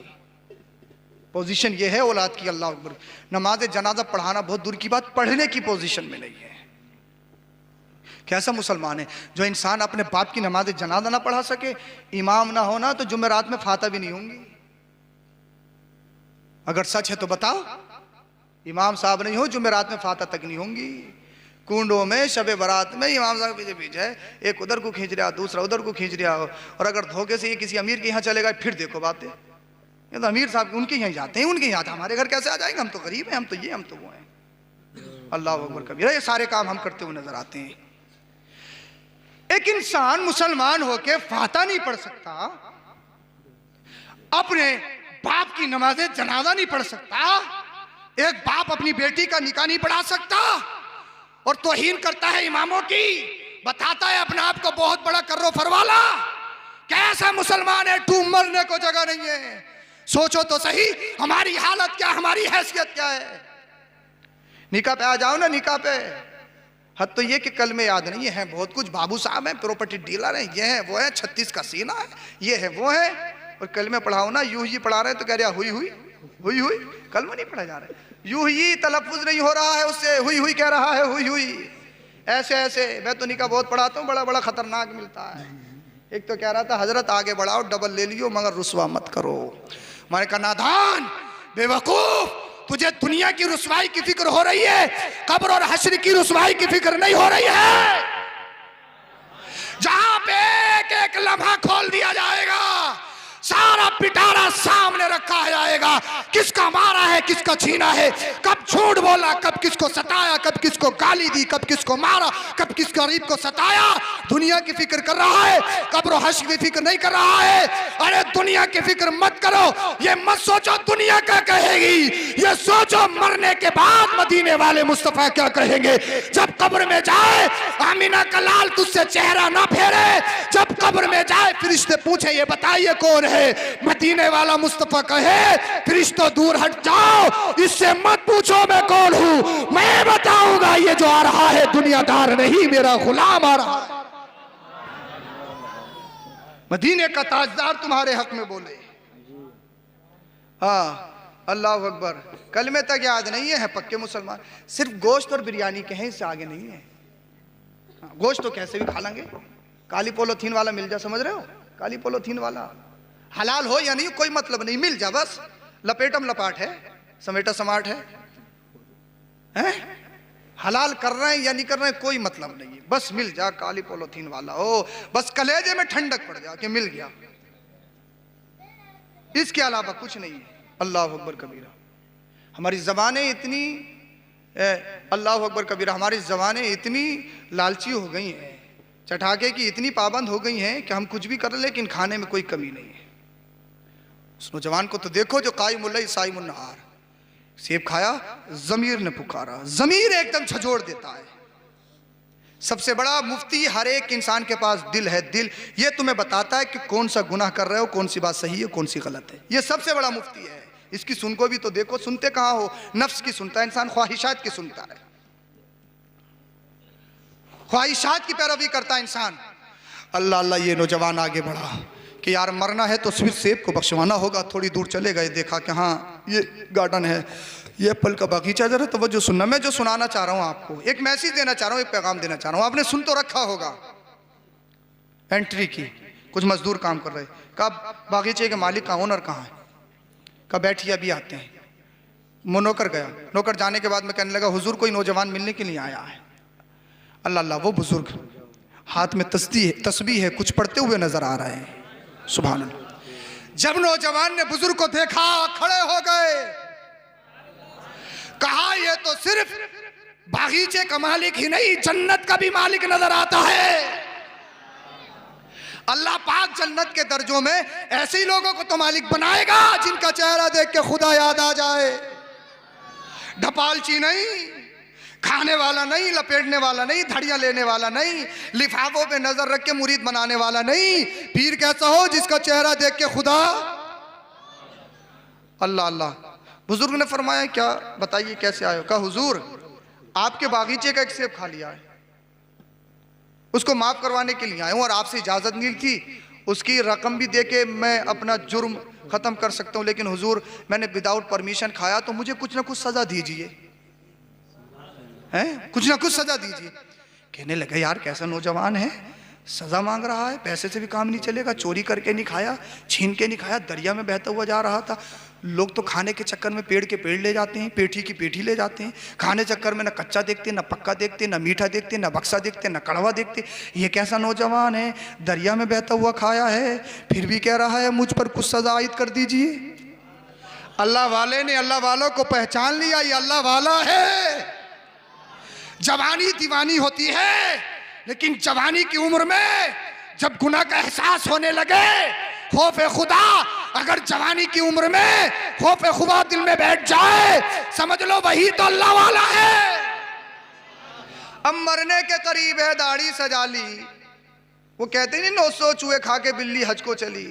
पोजीशन ये है औलाद की। अल्लाह अकबर। नमाज जनाजा पढ़ाना बहुत दूर की बात, पढ़ने की पोजीशन में नहीं है। कैसा मुसलमान है जो इंसान अपने बाप की नमाज जनाजा ना पढ़ा सके? इमाम ना होना तो जुमेरात में फाता भी नहीं होंगी। अगर सच है तो बताओ, इमाम साहब नहीं हो, जुमेरात में फाता तक नहीं होंगी। कुंडों में शबे बारात में इमाम साहब पीछे पीछे है, एक उधर को खींच रहा, दूसरा उधर को खींच रहा हो, और अगर धोखे से ये किसी अमीर के यहाँ चलेगा, फिर देखो बातें, ये तो अमीर साहब उनके यहाँ जाते हैं, उनके यहाँ हमारे घर कैसे आ जाएंगे? हम तो गरीब हैं, हम तो ये, हम तो वो हैं। अल्लाह अकबर कबीरा। ये सारे काम हम करते हुए नजर आते हैं। एक इंसान मुसलमान होके फाता नहीं पढ़ सकता, अपने बाप की नमाज़े जनाजा नहीं पढ़ सकता, एक बाप अपनी बेटी का निकाह नहीं पढ़ा सकता, और तौहीन करता है इमामों की, बताता है अपने आप को बहुत बड़ा कर्रो फरवाला। कैसा मुसलमान है? तू मरने को जगह नहीं है। सोचो तो सही, हमारी हालत क्या, हमारी हैसियत क्या है? निकाह पे आ जाओ ना, निकाह पे हद तो ये कि कल में याद नहीं है, बहुत कुछ, बाबू साहब हैं, प्रॉपर्टी डीलर हैं, ये है वो है, 36 का सीना है, ये है वो है। और कल में पढ़ाओ ना, यूं ही पढ़ा रहे हैं तो कह रहा हुई हुई हुई हुई, कल में नहीं पढ़ा जा रहा है, यूं ही तलफ्फुज नहीं हो रहा है उससे, हुई हुई कह रहा है, हुई हुई ऐसे ऐसे। मैं तो निका बहुत पढ़ाता हूँ, बड़ा बड़ा खतरनाक मिलता है। एक तो कह रहा था हजरत आगे बढ़ाओ, डबल ले लियो मगर रुसवा मत करो। मैंने कहा नादान, बेवकूफ, तुझे दुनिया की रुसवाई की फिक्र हो रही है, कब्र और हश्र की रुसवाई की फिक्र नहीं हो रही है। जहां पे एक एक लम्हा खोल दिया जाएगा, सारा पिटारा सामने रखा जाएगा, किसका मारा है, किसका छीना है, कब झूठ बोला, कब किसको सताया, कब किसको गाली दी, कब किसको मारा, कब किस गरीब को सताया। दुनिया की फिक्र कर रहा है, कब्र और हश्र की फिक्र नहीं कर रहा है। अरे दुनिया की फिक्र मत करो, ये मत सोचो दुनिया क्या कहेगी, ये सोचो मरने के बाद मदीने वाले मुस्तफा क्या कहेंगे। जब कब्र में जाए आमीना का लाल तुझसे चेहरा ना फेरे, जब कब्र में जाए फरिश्ते पूछे ये बताइए कौन है, मदीने वाला मुस्तफा कहे फरिश्तों दूर हट जाओ, इससे मत पूछो मैं कौन हूं, मैं बताऊंगा ये जो आ रहा है दुनियादार नहीं, मेरा गुलाम आ रहा है। मदीने का ताजदार तुम्हारे हक में बोले। हाँ, अल्लाह अकबर। कलमे तक याद नहीं है पक्के मुसलमान, सिर्फ गोश्त और बिरयानी कहें, इससे आगे नहीं है। गोश्त तो कैसे भी खा लेंगे, काली पोलोथीन वाला मिल जा, समझ रहे हो, काली पोलोथीन वाला, हलाल हो या नहीं कोई मतलब नहीं, मिल जा बस, लपेटम लपाट है, समेटा समाट है? हलाल कर रहे हैं या नहीं कर रहे हैं कोई मतलब नहीं है, बस मिल जा काली पोलोथीन वाला हो, बस कलेजे में ठंडक पड़ जा कि मिल गया, इसके अलावा कुछ नहीं है। अल्लाह अकबर कबीरा। हमारी ज़बानें इतनी, अल्लाह अकबर कबीरा, हमारी ज़बानें इतनी लालची हो गई हैं, चटाके की इतनी पाबंद हो गई हैं कि हम कुछ भी कर लें लेकिन खाने में कोई कमी नहीं है। उस नौजवान को तो देखो जो कायमुल्लैल साइमुन्नहार, सेब खाया, ज़मीर ने पुकारा, ज़मीर एकदम झंझोड़ देता है। सबसे बड़ा मुफ्ती हर एक इंसान के पास दिल है, दिल ये तुम्हें बताता है कि कौन सा गुनाह कर रहे हो, कौन सी बात सही है, कौन सी गलत है, ये सबसे बड़ा मुफ्ती है। इसकी सुन को भी तो देखो, सुनते कहाँ हो, नफ्स की सुनता है इंसान, ख्वाहिशात की सुनता है, ख्वाहिशात की पैरवी करता है इंसान। अल्लाह अल्लाह, ये नौजवान आगे बढ़ा कि यार मरना है तो सिर्फ सेब को बख्शवाना होगा। थोड़ी दूर चले गए, देखा कि हाँ ये गार्डन है, ये एप्पल का बागीचा, जरा तवज्जो सुनना, मैं जो सुनाना चाह रहा हूँ आपको, एक मैसेज देना चाह रहा हूँ, एक पैगाम देना चाह रहा हूँ। आपने सुन तो रखा होगा, एंट्री की, कुछ मजदूर काम कर रहे, कब बागीचे के मालिक का ओनर कहाँ है, कब बैठिए अभी आते हैं। वो नौकर गया, नौकर जाने के बाद मैं कहने लगा हुजूर कोई नौजवान मिलने के लिए आया है। अल्लाह अल्लाह, वो बुजुर्ग हाथ में तस्बीह है, कुछ पढ़ते हुए नजर आ रहे हैं, सुभान अल्लाह। जब नौजवान ने बुजुर्ग को देखा, खड़े हो गए, कहा ये तो सिर्फ बागीचे का मालिक ही नहीं, जन्नत का भी मालिक नजर आता है। अल्लाह पाक जन्नत के दर्जों में ऐसे ही लोगों को तो मालिक बनाएगा जिनका चेहरा देख के खुदा याद आ जाए। ढपालची नहीं, खाने वाला नहीं, लपेटने वाला नहीं, धड़ियां लेने वाला नहीं, लिफाफों पे नजर रख के मुरीद बनाने वाला नहीं। पीर कैसा हो जिसका चेहरा देख के खुदा। अल्लाह अल्लाह। बुजुर्ग ने फरमाया क्या बताइए कैसे आए हो? कहा हुजूर आपके बागीचे का एक सेब खा लिया है, उसको माफ करवाने के लिए आया हूं और आपसे इजाजत नहीं थी, उसकी रकम भी दे के मैं अपना जुर्म खत्म कर सकता हूं, लेकिन हुजूर मैंने विदाउट परमिशन खाया तो मुझे कुछ ना कुछ सजा दीजिए, हैं कुछ ना कुछ सजा दीजिए। कहने लगे यार कैसा नौजवान है, सजा मांग रहा है, पैसे से भी काम नहीं चलेगा, चोरी करके नहीं खाया, छीन के नहीं खाया, दरिया में बहता हुआ जा रहा था। लोग तो खाने के चक्कर में पेड़ के पेड़ ले जाते हैं, पेठी की पेठी ले जाते हैं, खाने चक्कर में ना कच्चा देखते, ना पक्का देखते, ना मीठा देखते, ना बक्सा देखते, ना कड़वा देखते। ये कैसा नौजवान है, दरिया में बहता हुआ खाया है, फिर भी कह रहा है मुझ पर कुछ सजा आयद कर दीजिए। अल्लाह वाले ने अल्लाह वालों को पहचान लिया, ये अल्लाह वाला है। जवानी दीवानी होती है, लेकिन जवानी की उम्र में जब गुनाह का एहसास होने लगे, खौफ खुदा अगर जवानी की उम्र में खौफ खुदा दिल में बैठ जाए, समझ लो वही तो अल्लाह वाला है। अब मरने के करीब है, दाढ़ी सजा ली, वो कहते नहीं 900 चूहे खा के बिल्ली हज को चली,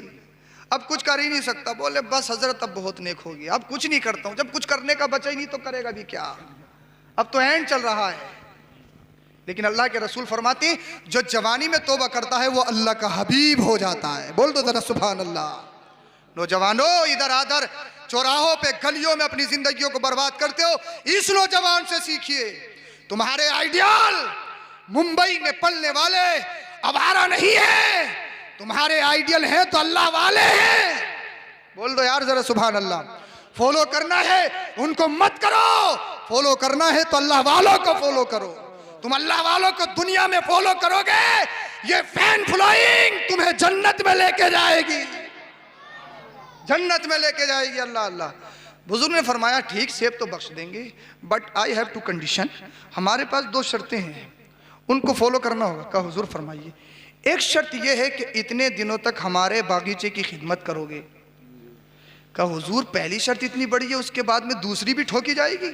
अब कुछ कर ही नहीं सकता, बोले बस हजरत अब बहुत नेक हो गया, अब कुछ नहीं करता हूं। जब कुछ करने का बचा ही नहीं तो करेगा भी क्या, अब तो एंड चल रहा है। लेकिन अल्लाह के रसूल फरमाते हैं जो जवानी में तौबा करता है वो अल्लाह का हबीब हो जाता है। बोल दो जरा सुभान अल्लाह। नौजवानों, इधर आधर चौराहों पे गलियों में अपनी जिंदगियों को बर्बाद करते हो, इस नौजवान से सीखिए। तुम्हारे आइडियल मुंबई में पलने वाले अवारा नहीं है, तुम्हारे आइडियल हैं तो अल्लाह वाले हैं। बोल दो यार जरा सुभान अल्लाह। फॉलो करना है उनको मत करो, फॉलो करना है तो अल्लाह वालों को फॉलो करो। तुम अल्लाह वालों को दुनिया में फॉलो करोगे, ये फैन फॉलोइंग तुम्हें जन्नत में लेके जाएगी, जन्नत में लेके जाएगी। अल्लाह अल्लाह। बुजुर्ग ने फरमाया ठीक सेब तो बख्श देंगे, but I have two condition, हमारे पास 2 शर्तें हैं, उनको फॉलो करना होगा। कहा हुजूर फरमाइए। एक शर्त यह है कि इतने दिनों तक हमारे बागीचे की खिदमत करोगे। कहा हुजूर पहली शर्त इतनी बड़ी है, उसके बाद में दूसरी भी ठोकी जाएगी?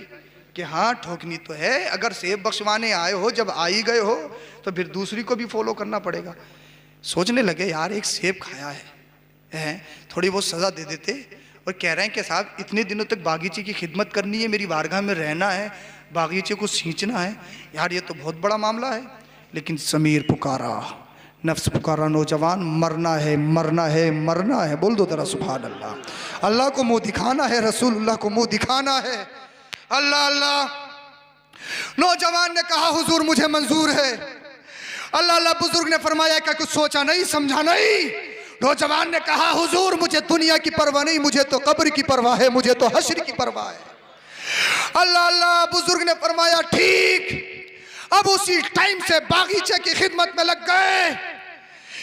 कि हाँ ठोकनी तो है, अगर सेब बख्शवाने आए हो, जब आ ही गए हो तो फिर दूसरी को भी फॉलो करना पड़ेगा। सोचने लगे यार एक सेब खाया है, थोड़ी बहुत सज़ा दे देते, और कह रहे हैं कि साहब इतने दिनों तक बागीचे की खिदमत करनी है, मेरी बारगाह में रहना है, बागीचे को सींचना है, यार ये तो बहुत बड़ा मामला है। लेकिन ज़मीर पुकारा, नफ्स पुकारा, नौजवान मरना है मरना है मरना है। बोल दो जरा सुभान अल्लाह। अल्लाह को मुंह दिखाना है, रसूलुल्लाह को मुंह दिखाना है। अल्लाह अल्लाह। नौजवान ने कहा हुजूर मुझे मंजूर है। अल्लाह अल्लाह। बुजुर्ग ने फरमाया क्या कुछ सोचा नहीं समझा नहीं? नौजवान ने कहा हुजूर मुझे दुनिया की परवाह नहीं, मुझे तो कब्र की परवाह है, मुझे तो हश्र की परवाह है। अल्लाह अल्लाह। बुजुर्ग ने फरमाया ठीक। अब उसी टाइम से बागीचे की खिदमत में लग गए।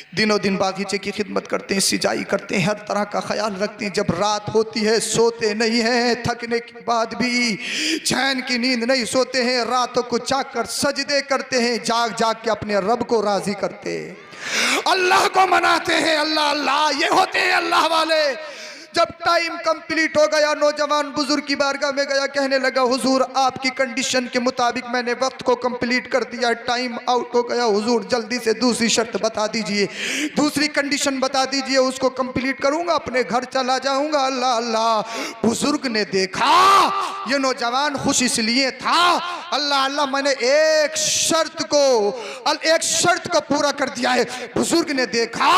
दिनों दिन बागीचे की खिदमत करते हैं, सिंचाई करते हैं, हर तरह का ख्याल रखते हैं। जब रात होती है सोते नहीं हैं, थकने के बाद भी चैन की नींद नहीं सोते हैं, रातों को जाग कर सजदे करते हैं, जाग जाग के अपने रब को राजी करते हैं, अल्लाह को मनाते हैं। अल्लाह अल्लाह। ये होते हैं अल्लाह वाले। जब टाइम कंप्लीट हो गया, नौजवान बुजुर्ग की बारगाह में गया, कहने लगा हुजूर आपकी कंडीशन के मुताबिक मैंने वक्त को कंप्लीट कर दिया, टाइम आउट हो गया, हुजूर जल्दी से दूसरी शर्त बता दीजिए, दूसरी कंडीशन बता दीजिए, उसको कंप्लीट करूंगा, अपने घर चला जाऊंगा। अल्लाह अल्लाह। बुजुर्ग ने देखा ये नौजवान खुश इसलिए था, अल्लाह अल्लाह मैंने एक शर्त को पूरा कर दिया है। बुजुर्ग ने देखा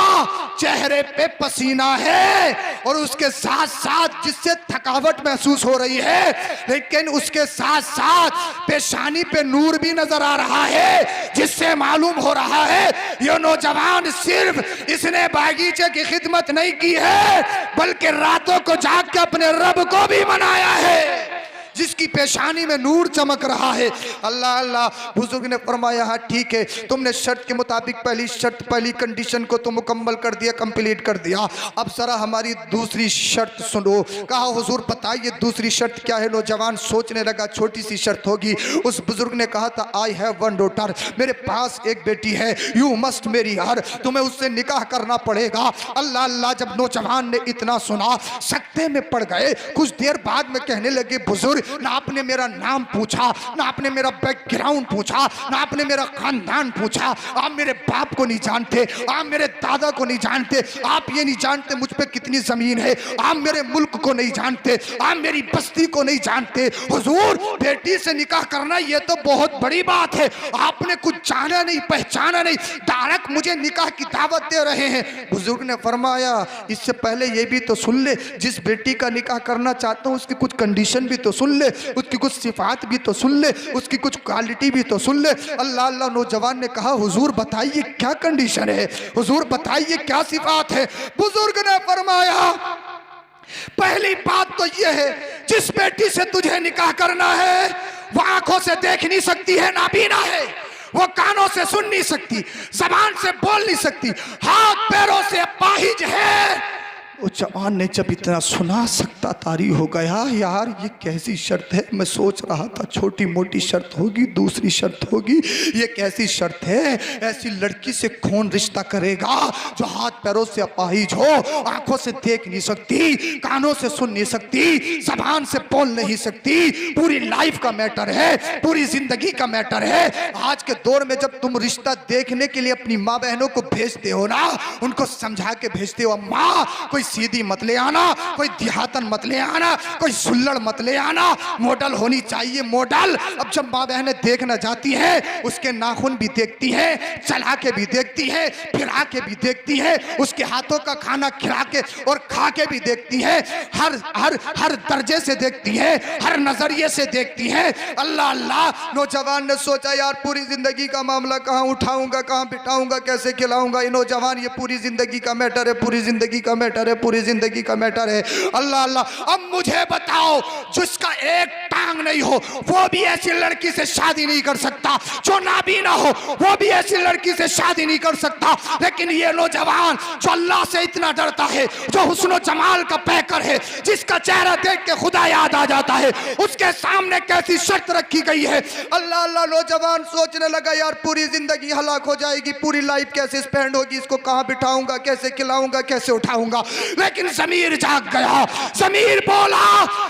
चेहरे पे पसीना है और उसके साथ साथ जिससे थकावट महसूस हो रही है, लेकिन उसके साथ साथ पेशानी पे नूर भी नजर आ रहा है, जिससे मालूम हो रहा है ये नौजवान सिर्फ इसने बागीचे की खिदमत नहीं की है, बल्कि रातों को जाग के अपने रब को भी मनाया है, जिसकी पेशानी में नूर चमक रहा है। अल्लाह अल्लाह। बुजुर्ग ने फरमाया हाँ ठीक है, तुमने शर्त के मुताबिक पहली कंडीशन को तो मुकम्मल कर दिया, कंप्लीट कर दिया, अब जरा हमारी दूसरी शर्त सुनो। कहा हुजूर बताइए दूसरी शर्त क्या है? नौजवान सोचने लगा छोटी सी शर्त होगी। उस बुजुर्ग ने कहा था आई हैव वन डॉटर, मेरे पास एक बेटी है, यू मस्ट मेरी हर, तुम्हें उससे निकाह करना पड़ेगा। अल्लाह अल्लाह। जब नौजवान ने इतना सुना सकते में पड़ गए। कुछ देर बाद में कहने लगे बुजुर्ग ना आपने मेरा नाम पूछा, ना आपने मेरा बैकग्राउंड पूछा, ना आपने मेरा खानदान पूछा, आप मेरे बाप को नहीं जानते, आप मेरे दादा को नहीं जानते, आप ये नहीं जानते मुझ पे कितनी जमीन है, आप मेरे मुल्क को नहीं जानते, आप मेरी बस्ती को नहीं जानते। हुजूर बेटी से निकाह करना ये तो बहुत बड़ी बात है, आपने कुछ जाना नहीं पहचाना नहीं, डायरेक्ट मुझे निकाह की दावत दे रहे हैं। बुजुर्ग ने फरमाया इससे पहले ये भी तो सुन ले, जिस बेटी का निकाह करना चाहता हूँ उसकी कुछ कंडीशन भी तो सुन ले, उसकी कुछ सिफात भी तो सुन ले, उसकी कुछ क्वालिटी भी तो सुन ले। अल्लाह अल्लाह। नौजवान ने कहा हुजूर बताइए क्या कंडीशन है, हुजूर बताइए क्या सिफात है? बुजुर्ग ने फरमाया पहली बात तो यह है जिस बेटी से तुझे निकाह करना है वो आंखों से देख नहीं सकती है, नाबीना है, वो कानों से सुन नहीं सकती, जबान से बोल नहीं सकती, हाथ पैरों से अपाहिज है। उस जवान ने जब इतना सुना सकता तारी हो गया, यार ये कैसी शर्त है? मैं सोच रहा था छोटी मोटी शर्त होगी, दूसरी शर्त होगी, ये कैसी शर्त है? ऐसी लड़की से कौन रिश्ता करेगा जो हाथ पैरों से अपाहिज हो, आंखों से देख नहीं सकती, कानों से सुन नहीं सकती, जबान से बोल नहीं सकती, पूरी लाइफ का मैटर है, पूरी जिंदगी का मैटर है। आज के दौर में जब तुम रिश्ता देखने के लिए अपनी माँ बहनों को भेजते हो ना, उनको समझा के भेजते हो, अम्मा कोई सीधी मत ले आना, कोई देहातन मत ले आना, कोई सुल्लड़ मत ले आना, मॉडल होनी चाहिए मॉडल। अब जब माँ बहनें देखना जाती हैं, उसके नाखून भी देखती हैं, चला के भी देखती है, फिरा के भी देखती है, उसके हाथों का खाना खिला के और खा के भी देखती है, हर हर हर दर्जे से देखती है, हर नजरिए से देखती है। अल्लाह अल्लाह, नौजवान ने सोचा यार पूरी जिंदगी का मामला कहाँ उठाऊंगा, कहाँ बिठाऊंगा, कैसे खिलाऊंगा। ये नौजवान, ये पूरी जिंदगी का मैटर है, पूरी जिंदगी का मैटर है, पूरी जिंदगी का मैटर है। अल्लाह अल्लाह, अब मुझे बताओ, जिसका एक टांग नहीं हो वो भी ऐसी लड़की से शादी नहीं कर सकता, जो नाबीना हो वो भी ऐसी लड़की से शादी नहीं कर सकता। लेकिन ये नौजवान जो अल्लाह से इतना डरता है, जो हुस्न जमाल का पैकर है, जिसका चेहरा देख के खुदा याद आ जाता है, उसके सामने कैसी शर्त रखी गई है। अल्लाह अल्लाह, नौजवान सोचने लगा यार पूरी जिंदगी हलाक हो जाएगी, पूरी लाइफ कैसे स्पेंड होगी, इसको कहाँ बिठाऊंगा, कैसे खिलाऊंगा, कैसे उठाऊंगा। लेकिन ज़मीर जाग गया, ज़मीर बोला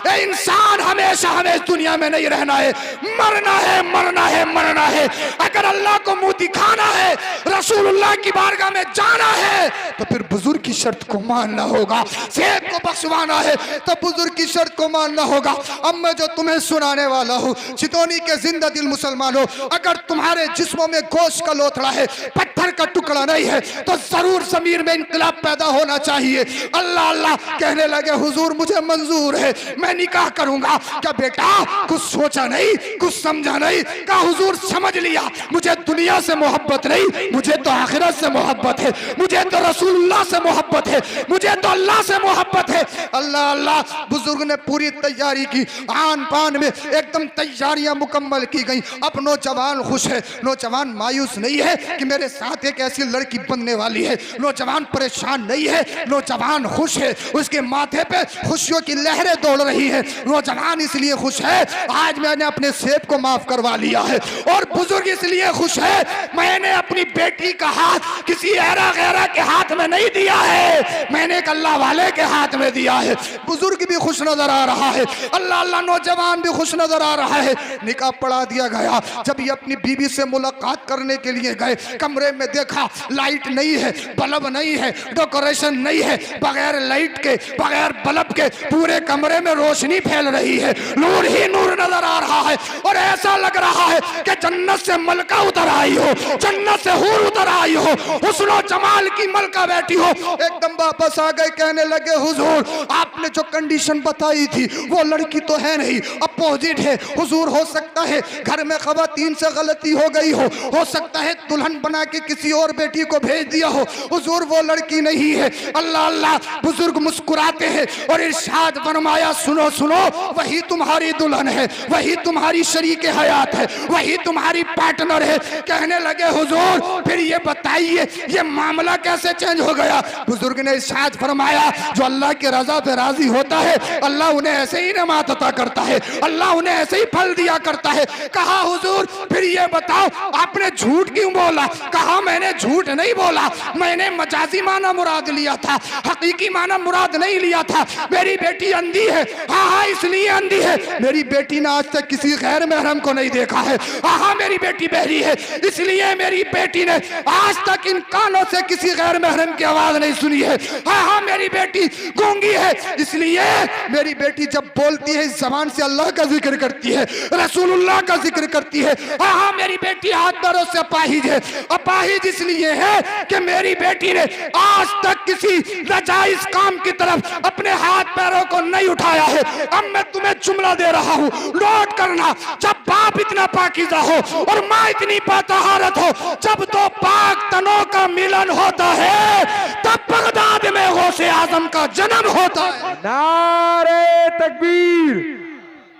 ए इंसान, हमेशा हमें इस दुनिया में नहीं रहना है, मरना है, मरना है, मरना है। अगर अल्लाह को मुंह दिखाना है, रसूलुल्लाह की बारगाह में जाना है, तो फिर बुजुर्ग की शर्त को मानना होगा। सेब को बख्शवाना है तो बुजुर्ग की शर्त को मानना होगा। अब मैं जो तुम्हें सुनाने वाला हूँ, चितौनी के जिंदा दिल मुसलमानों, अगर तुम्हारे जिस्मों में गोश्त का लोथड़ा है, पत्थर का टुकड़ा नहीं है, तो जरूर ज़मीर में इंकलाब पैदा होना चाहिए। अल्लाह अल्लाह कहने लगे, हुजूर मुझे मंजूर है, मैं निकाह करूंगा। क्या बेटा कुछ सोचा नहीं, कुछ समझा नहीं? क्या हुजूर समझ लिया, मुझे दुनिया से मोहब्बत नहीं, मुझे तो आखिरत से मोहब्बत है, मुझे तो रसूलुल्लाह से मोहब्बत है, मुझे तो अल्लाह से मोहब्बत है। अल्लाह अल्लाह, बुजुर्ग ने पूरी तैयारी की, आन पान में एकदम तैयारियां मुकम्मल की गई। अब नौजवान खुश है, नौजवान मायूस नहीं है कि मेरे साथ एक ऐसी लड़की बनने वाली है, नौजवान परेशान नहीं है, नौजवान खुश है, उसके माथे पे खुशियों की लहरें दौड़ रही है। नौजवान इसलिए खुश है, आज मैंने अपने सेब को माफ करवा लिया है। और बुजुर्ग इसलिए खुश है, मैंने अपनी बेटी का हाथ किसी ऐरा गैरा के हाथ में नहीं दिया है, मैंने एक अल्लाह वाले के हाथ में दिया है। बुजुर्ग भी खुश नजर आ रहा है, अल्लाह अल्लाह, नौजवान भी खुश नजर आ रहा है। निकाह पढ़ा दिया गया। जब ये अपनी बीवी से मुलाकात करने के लिए गए, कमरे में देखा लाइट नहीं है, बल्ब नहीं है, डेकोरेशन नहीं है, बगैर लाइट के, बगैर बल्ब के पूरे कमरे में रोशनी फैल रही है, नूर ही नूर नजर आ रहा है। और ऐसा लग रहा है कि जन्नत से मलका उतर आई हो, जन्नत से हूर उतर आई हो, हुस्न जमाल की मलका बैठी हो। एकदम वापस आ गए, कहने लगे हुजूर आपने जो कंडीशन बताई थी वो लड़की तो है नहीं, अपोजिट है। हुजूर हो सकता है घर में खवातीन से गलती हो गई हो सकता है दुल्हन बना के किसी और बेटी को भेज दिया हो, हुजूर वो लड़की नहीं है। अल्लाह अल्लाह, बुजुर्ग मुस्कुराते हैं और इरशाद फरमाया, सुनो सुनो, वही तुम्हारी दुल्हन है, वही तुम्हारी शरीक हयात है, वही तुम्हारी पार्टनर है। कहने लगे हुजूर फिर ये बताइए ये मामला कैसे चेंज हो गया? बुजुर्ग ने इरशाद फरमाया, जो अल्लाह की रजा पे राजी होता है अल्लाह उन्हें ऐसे ही नमात अता करता है, अल्लाह उन्हें ऐसे ही फल दिया करता है। कहा हुजूर फिर ये बताओ आपने झूठ क्यों बोला? कहा मैंने झूठ नहीं बोला, मैंने मजाजी माना मुराद लिया था, हकीकी माना मुराद नहीं लिया था। मेरी बेटी अंधी है, हाँ हाँ इसलिए अंधी है, मेरी बेटी ने आज तक किसी गैर महरम को नहीं देखा है। हाँ हाँ मेरी बेटी बहरी है, इसलिए मेरी बेटी ने आज तक इन कानों से किसी गैर महरम की आवाज नहीं सुनी है। हाँ हाँ मेरी बेटी गूंगी है, इसलिए मेरी बेटी जब बोलती है इस जबान से अल्लाह का जिक्र करती है, रसूलुल्लाह का जिक्र करती है। हाँ हाँ मेरी बेटी हाथ पैरों से अपाहिज है, अपाहिज इसलिए है कि मेरी बेटी ने आज तक किसी नाजायज काम की तरफ अपने हाथ पैरों को नहीं उठाया है। अब मैं तुम्हें जुमला दे रहा हूँ, नोट करना, जब बाप इतना पाकीज़ा हो और माँ इतनी पातहारत हो, जब तो पाक तनों का मिलन होता है तब बगदाद में गौसे आजम का जन्म होता है। नारे तकबीर,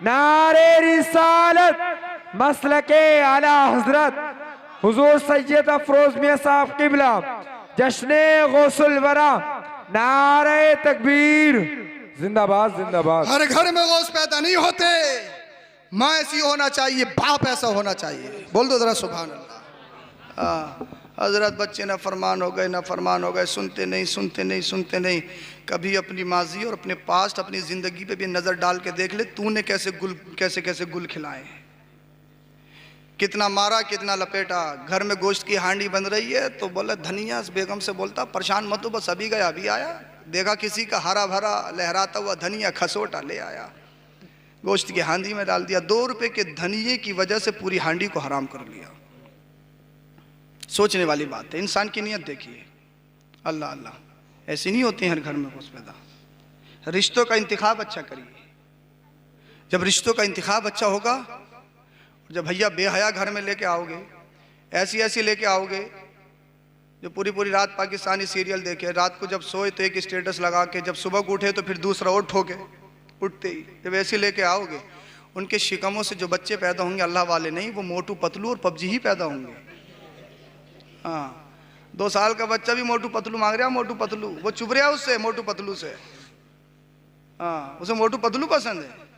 नारे रिसालत, मसलके आला हजरत हुजूर सैयद अफरोज मियां साहब किबला, जश्ने गौसुल वरा, नारे तकबीर, जिंदाबाद जिंदाबाद। हर घर में गौस पैदा नहीं होते, माँ ऐसी होना चाहिए, बाप ऐसा होना चाहिए। बोल दो जरा सुभान अल्लाह। हजरत बच्चे ना फरमान हो गए, ना फरमान हो गए, सुनते नहीं सुनते नहीं सुनते नहीं। कभी अपनी माजी और अपने पास्ट, अपनी ज़िंदगी पे भी नज़र डाल के देख ले, तूने कैसे गुल खिलाए, कितना मारा, कितना लपेटा। घर में गोश्त की हांडी बन रही है तो बोला धनिया बेगम से बोलता परेशान मत हो, बस अभी गया अभी आया। देखा किसी का हरा भरा लहराता हुआ धनिया खसोटा ले आया, गोश्त की हांडी में डाल दिया। 2 रुपए के धनिये की वजह से पूरी हांडी को हराम कर लिया। सोचने वाली बात है। इंसान की नीयत देखिए। अल्लाह अल्लाह, ऐसी नहीं होती हर घर में घुस पैदा। रिश्तों का इंतखाब अच्छा करिए। जब रिश्तों का इंतखाब अच्छा होगा, जब भैया बेहया घर में लेके आओगे, ऐसी ऐसी लेके आओगे जो पूरी पूरी रात पाकिस्तानी सीरियल देखे, रात को जब सोए तो एक स्टेटस लगा के, जब सुबह को उठे तो फिर दूसरा और ठोके उठते ही, जब ऐसे लेके आओगे, उनके शिकमों से जो बच्चे पैदा होंगे अल्लाह वाले नहीं, वो मोटू पतलू और पबजी ही पैदा होंगे। हाँ, 2 साल का बच्चा भी मोटू पतलू मांग रहा, मोटू पतलू, वो चुभ रहा उससे मोटू पतलू से। हाँ, उसे मोटू पतलू पसंद है।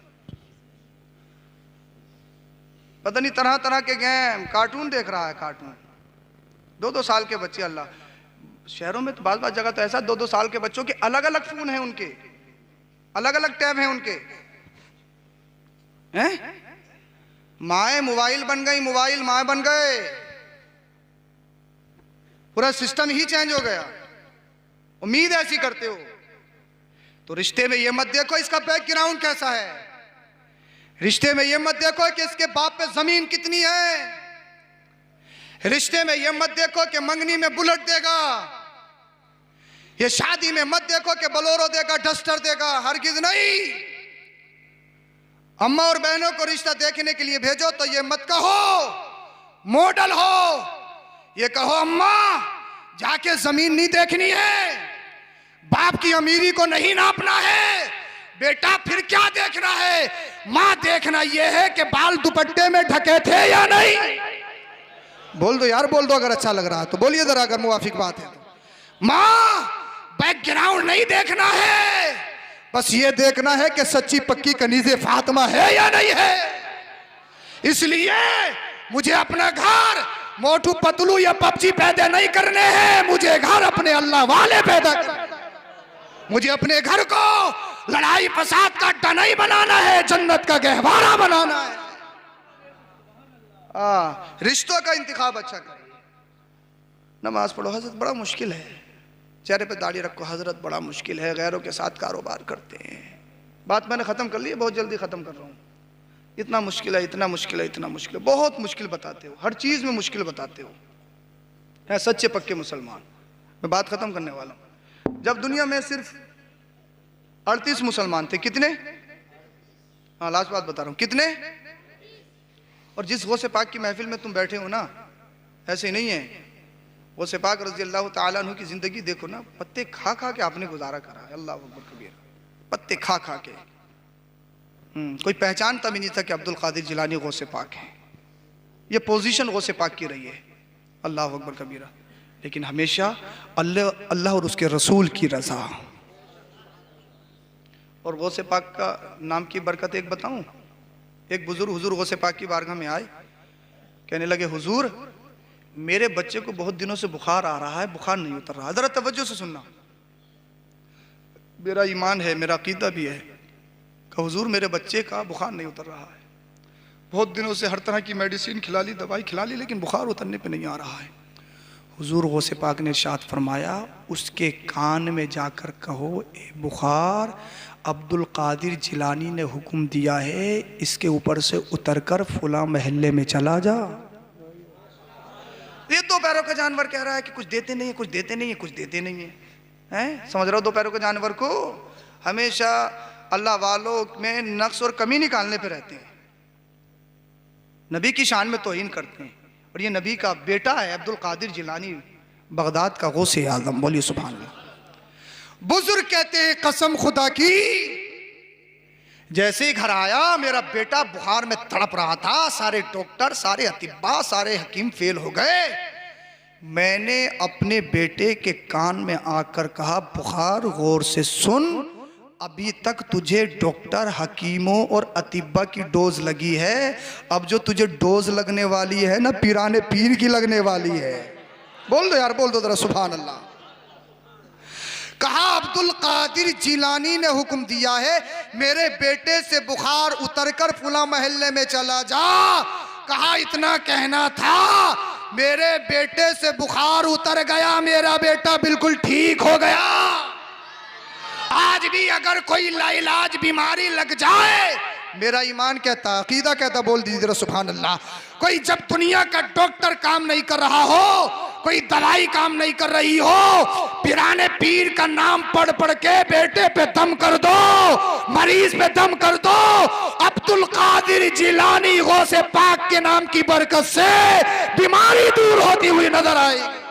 पता नहीं तरह तरह के गेम, कार्टून देख रहा है, कार्टून। 2-2 साल के बच्चे, अल्लाह, शहरों में तो बाज़ जगह तो ऐसा 2-2 साल के बच्चों के अलग अलग फोन हैं, उनके अलग अलग टैब हैं उनके, हैं? माए मोबाइल बन गई, मोबाइल माए बन गए, पूरा सिस्टम ही चेंज हो गया। उम्मीद ऐसी करते हो तो रिश्ते में ये मत देखो इसका बैकग्राउंड कैसा है, रिश्ते में ये मत देखो कि इसके बाप पे जमीन कितनी है, रिश्ते में ये मत देखो कि मंगनी में बुलेट देगा, ये शादी में मत देखो कि बोलेरो देगा, डस्टर देगा, हरगिज नहीं। अम्मा और बहनों को रिश्ता देखने के लिए भेजो तो ये मत कहो मॉडल हो, ये कहो अम्मा जाके जमीन नहीं देखनी है, बाप की अमीरी को नहीं नापना है, बेटा फिर क्या देखना है, माँ देखना यह है कि बाल दुपट्टे में ढके थे या नहीं। बोल दो यार, बोल दो अगर अच्छा लग रहा है तो बोलिए जरा, अगर मुवाफिक बात है तो। माँ बैकग्राउंड नहीं देखना है, बस ये देखना है कि सच्ची पक्की कनीज़े फातिमा है या नहीं है। इसलिए मुझे अपना घर मोटू पतलू या पबजी पैदा नहीं करने हैं, मुझे घर अपने अल्लाह वाले पैदा करने, मुझे अपने घर को लड़ाई फसाद का अड्डा नहीं बनाना है, जन्नत का गहवारा बनाना है। रिश्तों का इंतखाब अच्छा करिए। नमाज पढ़ो हजरत, बड़ा मुश्किल है, चेहरे पे दाढ़ी रखो हजरत, बड़ा मुश्किल है, गैरों के साथ कारोबार करते हैं। बात मैंने ख़त्म कर ली है, बहुत जल्दी ख़त्म कर रहा हूँ। इतना मुश्किल है, इतना मुश्किल है, इतना मुश्किल है, बहुत मुश्किल बताते हो, हर चीज़ में मुश्किल बताते हो। है सच्चे पक्के मुसलमान। मैं बात ख़त्म करने वाला हूँ। जब दुनिया में सिर्फ 38 मुसलमान थे, कितने? हाँ लास्ट बात बता रहा हूँ, कितने? और जिस गौसे पाक की महफिल में तुम बैठे हो ना, ऐसे नहीं है। गौसे पाक रज़ी अल्लाह ताला अन्हु की ज़िंदगी देखो ना, पत्ते खा खा के आपने गुजारा करा है। अल्लाह अकबर कबीर, पत्ते खा खा के। कोई पहचानता भी नहीं था कि अब्दुल कादिर जिलानी गौसे पाक है। ये पोजीशन गौसे पाक की रही है। अल्लाह अकबर कबीरा। लेकिन हमेशा अल्लाह और उसके रसूल की रज़ा। और गौसे पाक का नाम की बरकत एक बताऊं। एक बुजुर्ग हुजूर गौसे पाक की बारगाह में आए, कहने लगे हुजूर मेरे बच्चे को बहुत दिनों से बुखार आ रहा है, बुखार नहीं उतर रहा। ज़रा तवज्जो से सुनना, मेरा ईमान है, मेरा अकीदा भी है कि हुजूर मेरे बच्चे का बुखार नहीं उतर रहा है, बहुत दिनों से हर तरह की मेडिसिन खिला ली, दवाई खिला ली, लेकिन बुखार उतरने पे नहीं आ रहा है। हुजूर गौसे पाक ने इरशाद फरमाया, उसके कान में जाकर कहो ए बुखार, अब्दुल कादिर जिलानी ने हुक्म दिया है, इसके ऊपर से उतरकर फुला महल्ले में चला जा। ये 2 पैरों का जानवर कह रहा है कि कुछ देते नहीं है, कुछ देते नहीं है, कुछ देते नहीं है, हैं? समझ रहे हो 2 पैरों के जानवर को? हमेशा अल्लाह वालों में नक्स और कमी निकालने पे रहते हैं, नबी की शान में तौहीन करते हैं। और ये नबी का बेटा है अब्दुल कादिर जिलानी, बगदाद का गौसे आज़म। बोलिए सुभान अल्लाह। बुजुर्ग कहते हैं कसम खुदा की, जैसे ही घर आया मेरा बेटा बुखार में तड़प रहा था, सारे डॉक्टर, सारे अतिब्बा, सारे हकीम फेल हो गए। मैंने अपने बेटे के कान में आकर कहा, बुखार गौर से सुन, अभी तक तुझे डॉक्टर, हकीमों और अतिब्बा की डोज लगी है, अब जो तुझे डोज लगने वाली है ना, पीराने पीर की लगने वाली है। बोल दो यार, बोल दो जरा सुभान अल्लाह। कहा अब्दुल कादिर जिलानी ने हुक्म दिया है, मेरे बेटे से बुखार उतरकर फुला महल्ले में चला जा। कहा इतना कहना था, मेरे बेटे से बुखार उतर गया, मेरा बेटा बिल्कुल ठीक हो गया। आज भी अगर कोई लाइलाज बीमारी लग जाए, मेरा ईमान कहता, अकीदा कहता, बोल दीजिए जरा सुभान अल्लाह, कोई जब दुनिया का डॉक्टर काम नहीं कर रहा हो, कोई दवाई काम नहीं कर रही हो, पिराने पीर का नाम पढ़ पढ़ के बेटे पे दम कर दो, मरीज पे दम कर दो, अब्दुल कादिर जिलानी गौसे पाक के नाम की बरकत से बीमारी दूर होती हुई नजर आएगी।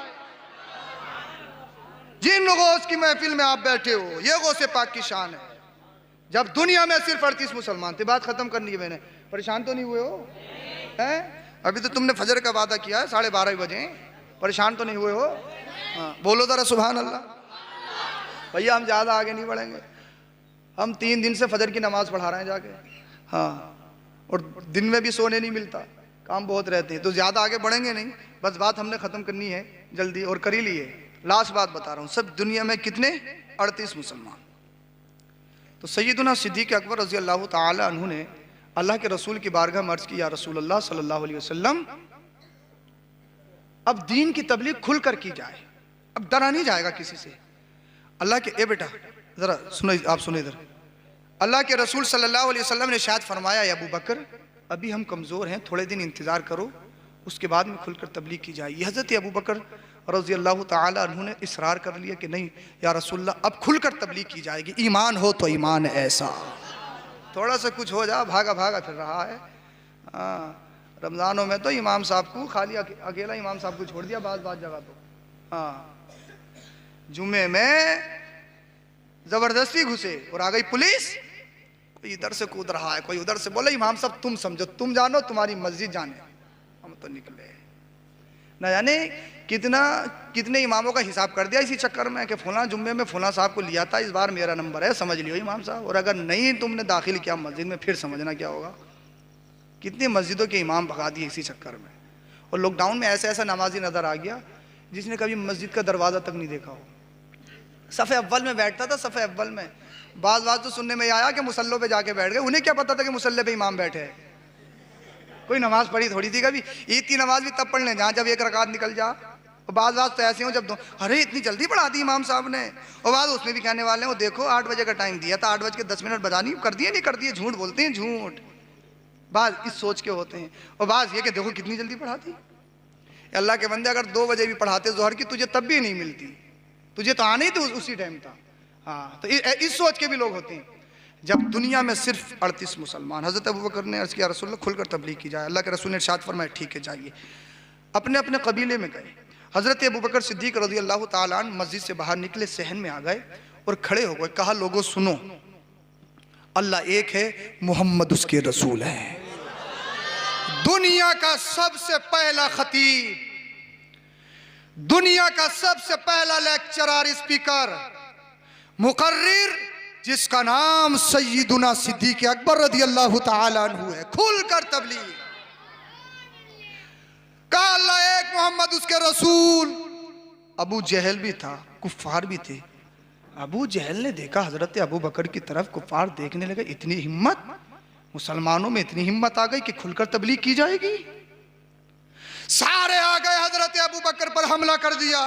जिन गौस की महफिल में आप बैठे हो, ये गौसे पाक की शान है। जब दुनिया में सिर्फ 38 मुसलमान थे, बात खत्म करनी है मैंने, परेशान तो नहीं हुए हो? हैं? अभी तो तुमने फजर का वादा किया है 12:30 बजे, परेशान तो नहीं हुए हो? हाँ, बोलो जरा सुभान अल्लाह। भैया हम ज़्यादा आगे नहीं बढ़ेंगे, हम 3 दिन से फजर की नमाज पढ़ा रहे हैं जाके। हाँ, और दिन में भी सोने नहीं मिलता, काम बहुत रहते हैं, तो ज़्यादा आगे बढ़ेंगे नहीं, बस बात हमने ख़त्म करनी है जल्दी, और कर ही ली है। लास्ट बात बता रहा हूँ, सब दुनिया में कितने? 38 मुसलमान। तो सैयदुना सिद्दीक़ अकबर रज़ी अल्लाह ताला अन्हु ने अल्लाह के रसूल की बारगाह में अर्ज़ की, या रसूल अल्लाह सल्लल्लाहु अलैहि वसल्लम, अब दीन की तबलीग खुल कर की जाए, अब डरा नहीं जाएगा किसी से। अल्लाह के, ए बेटा ज़रा सुनो, आप सुनो इधर, अल्लाह के रसूल सल्लल्लाहु अलैहि वसल्लम ने शायद फरमाया, या अबू बकर अभी हम कमज़ोर हैं, थोड़े दिन इंतज़ार करो, उसके बाद में खुलकर तबलीग की जाएगी। हज़रत अबू बकर रज़ी अल्लाह ताला अन्हु ने इसरार कर लिया कि नहीं या रसूलल्लाह, अब खुलकर तबलीग की जाएगी, ईमान हो तो ईमान ऐसा, थोड़ा सा कुछ हो जा, भागा भागा फिर रहा है। हाँ, रमज़ानों में तो इमाम साहब को खाली अकेला इमाम साहब को छोड़ दिया बात जगह तो। हाँ, जुम्मे में ज़बरदस्ती घुसे और आ गई पुलिस, कोई इधर से कूद रहा है, कोई उधर से, बोले इमाम साहब तुम समझो, तुम जानो, तुम्हारी मस्जिद जाने, हम तो निकले। न जाने कितने इमामों का हिसाब कर दिया इसी चक्कर में कि फलां जुम्मे में फलां साहब को लिया था, इस बार मेरा नंबर है, समझ लियो इमाम साहब, और अगर नहीं तुमने दाखिल किया मस्जिद में, फिर समझना क्या होगा। कितनी मस्जिदों के इमाम भगा दिए इसी चक्कर में। और लॉकडाउन में ऐसा नमाजी नज़र आ गया जिसने कभी मस्जिद का दरवाज़ा तक नहीं देखा हो, सफ़े अव्वल में बैठता था, सफ़े अव्वल में। बाज़ तो सुनने में आया कि मुसल्लों पे जाके बैठ गए, उन्हें क्या पता था कि मुसल्ले पे इमाम बैठे हैं। कोई नमाज पढ़ी थोड़ी थी कभी, ईद की नमाज भी तब पढ़ लें जहाँ जब एक रकात निकल जा। और बाज़ तो ऐसे हो जब अरे इतनी जल्दी पढ़ा दी इमाम साहब ने, और बाद उसमें भी कहने वाले हैं वो देखो 8 बजे का टाइम दिया था, 8:10 बजा नहीं कर दिए, नहीं कर दिए, झूठ बोलते हैं, झूठ। बाज़ इस सोच के होते हैं, और बाज़ ये कि देखो कितनी जल्दी पढ़ा दी। अल्लाह के बंदे अगर 2 बजे भी पढ़ाते ज़ोहर की, तुझे तब भी नहीं मिलती, तुझे तो आना ही तो उसी टाइम था। हाँ, तो इस सोच के भी लोग होते हैं। जब दुनिया में सिर्फ 38 मुसलमान, हज़रत अबू बकर ने अर्ज़ किया रसूलल्लाह खुलकर तबलीग की जाए। अल्लाह के रसूल ने इरशाद फरमाया ठीक है जाइए। अपने अपने कबीले में गए। हज़रत अबू बकर सिद्दीक़ रज़ी अल्लाह ताला अन्हु मस्जिद से बाहर निकले, सहन में आ गए और खड़े हो गए। कहा लोगों सुनो, अल्लाह एक है, मोहम्मद उसके रसूल हैं। दुनिया का सबसे पहला खतीब, दुनिया का सबसे पहला लेक्चरर, स्पीकर, मुकर्रिर, जिसका नाम सैयदुना सिद्दीक़ अकबर रज़ी अल्लाह ताला अन्हु है, खुलकर तबलीग। कहा अल्लाह एक, मोहम्मद उसके रसूल। अबू जहल भी था, कुफ्फार भी थे। अबू जहल ने देखा हजरत अबू बकर की तरफ, कुफ्फार देखने लगे, इतनी हिम्मत, मुसलमानों में इतनी हिम्मत आ गई कि खुलकर तबलीग की जाएगी। सारे आ गए, हजरत अबू बकर पर हमला कर दिया।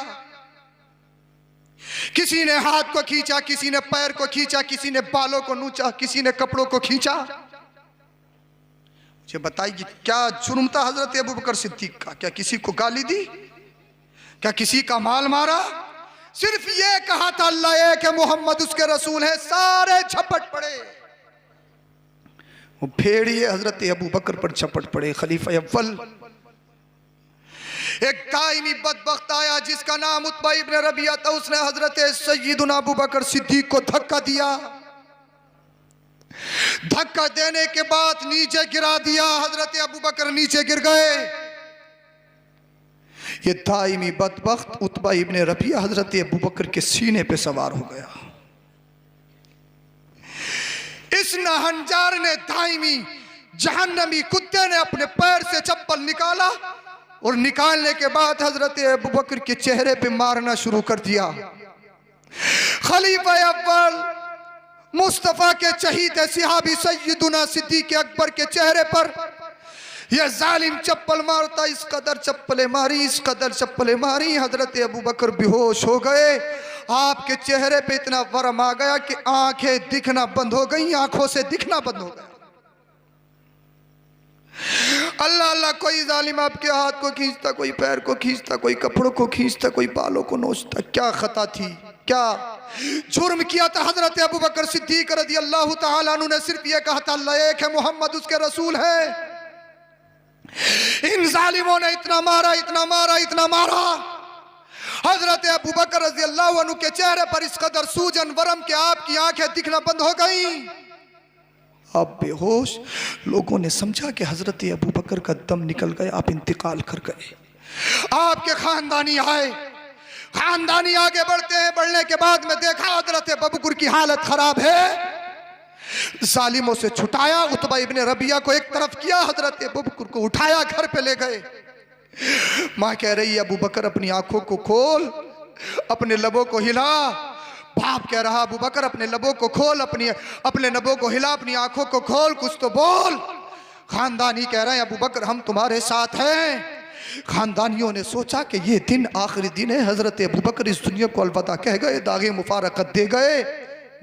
किसी ने हाथ को खींचा, किसी ने पैर को खींचा, किसी ने बालों को नोचा, किसी ने कपड़ों को खींचा। मुझे बताइए क्या जुर्म था हजरत अबू बकर सिद्दीक का? क्या किसी को गाली दी? क्या किसी का माल मारा? सिर्फ ये कहा था अल्लाह एक है, मोहम्मद उसके रसूल है। सारे झपट पड़े, वो भेड़िए हजरत अबू बकर पर झपट पड़े। खलीफा अव्वल एक दाइमी बदबख्त आया जिसका नाम उत्बा इब्न रबिया था। उसने हजरत सय्यदुना अबू बकर सिद्दीक को धक्का दिया। धक्का देने के बाद नीचे गिरा दिया। हजरत अबू बकर नीचे गिर गए। ये दाइमी बदबख्त उत्बा इब्न रबिया हजरत अबू बकर के सीने पे सवार हो गया। इस नहंजार ने, दाइमी जहन्नमी कुत्ते ने अपने पैर से चप्पल निकाला और निकालने के बाद हजरत अबू बकर के चेहरे पे मारना शुरू कर दिया। खलीफा अव्वल मुस्तफा के शहीद सहाबी सैयदुना सिद्दीक अकबर के चेहरे पर ये जालिम चप्पल मारता, इस कदर चप्पलें मारी, इस कदर चप्पलें मारी, हजरत अबू बकर बेहोश हो गए। आपके चेहरे पे इतना वरम आ गया कि आंखें दिखना बंद हो गई, आंखों से दिखना बंद हो गया। अल्लाह अल्लाह, कोई जालिम आपके हाथ को खींचता, कोई पैर को खींचता, कोई कपड़ों को खींचता, कोई बालों को नोचता। क्या खता थी, क्या जुर्म किया था हजरत अबू बकर सिद्दीक रज़ी अल्लाह तआला अन्हु ने? सिर्फ ये कहा था अल्लाह एक है, मोहम्मद उसके रसूल है। इन जालिमों ने इतना मारा, इतना मारा, इतना मारा। हजरत अबू बकर रज़ी अल्लाह अन्हु के चेहरे पर इस कदर सूजन वरम के आपकी आंखें दिखना बंद हो गई। आप बेहोश। लोगों ने समझा कि हजरत अबू बकर का दम निकल गया, आप इंतकाल कर गए। आपके खानदानी आए, खानदानी आगे बढ़ते हैं, बढ़ने के बाद में देखा हजरत अबू बकर की हालत खराब है। जालिमों से छुटाया, उतबा इब्ने रबिया को एक तरफ किया, हजरत अबू बकर को उठाया, घर पे ले गए। माँ कह रही है अबू बकर अपनी आंखों को खोल, अपने लबों को हिला। बाप कह रहा अबू बकर अपने लबों को खोल, अपने लबों को हिला, अपनी आंखों को खोल, कुछ तो बोल। खानदानी कह रहे हैं अबू बकर हम तुम्हारे साथ हैं। खानदानियों ने सोचा कि ये दिन आखिरी दिन है, हजरत अबू बकर इस दुनिया को अलविदा कह गए, दागे मुफारकत दे गए।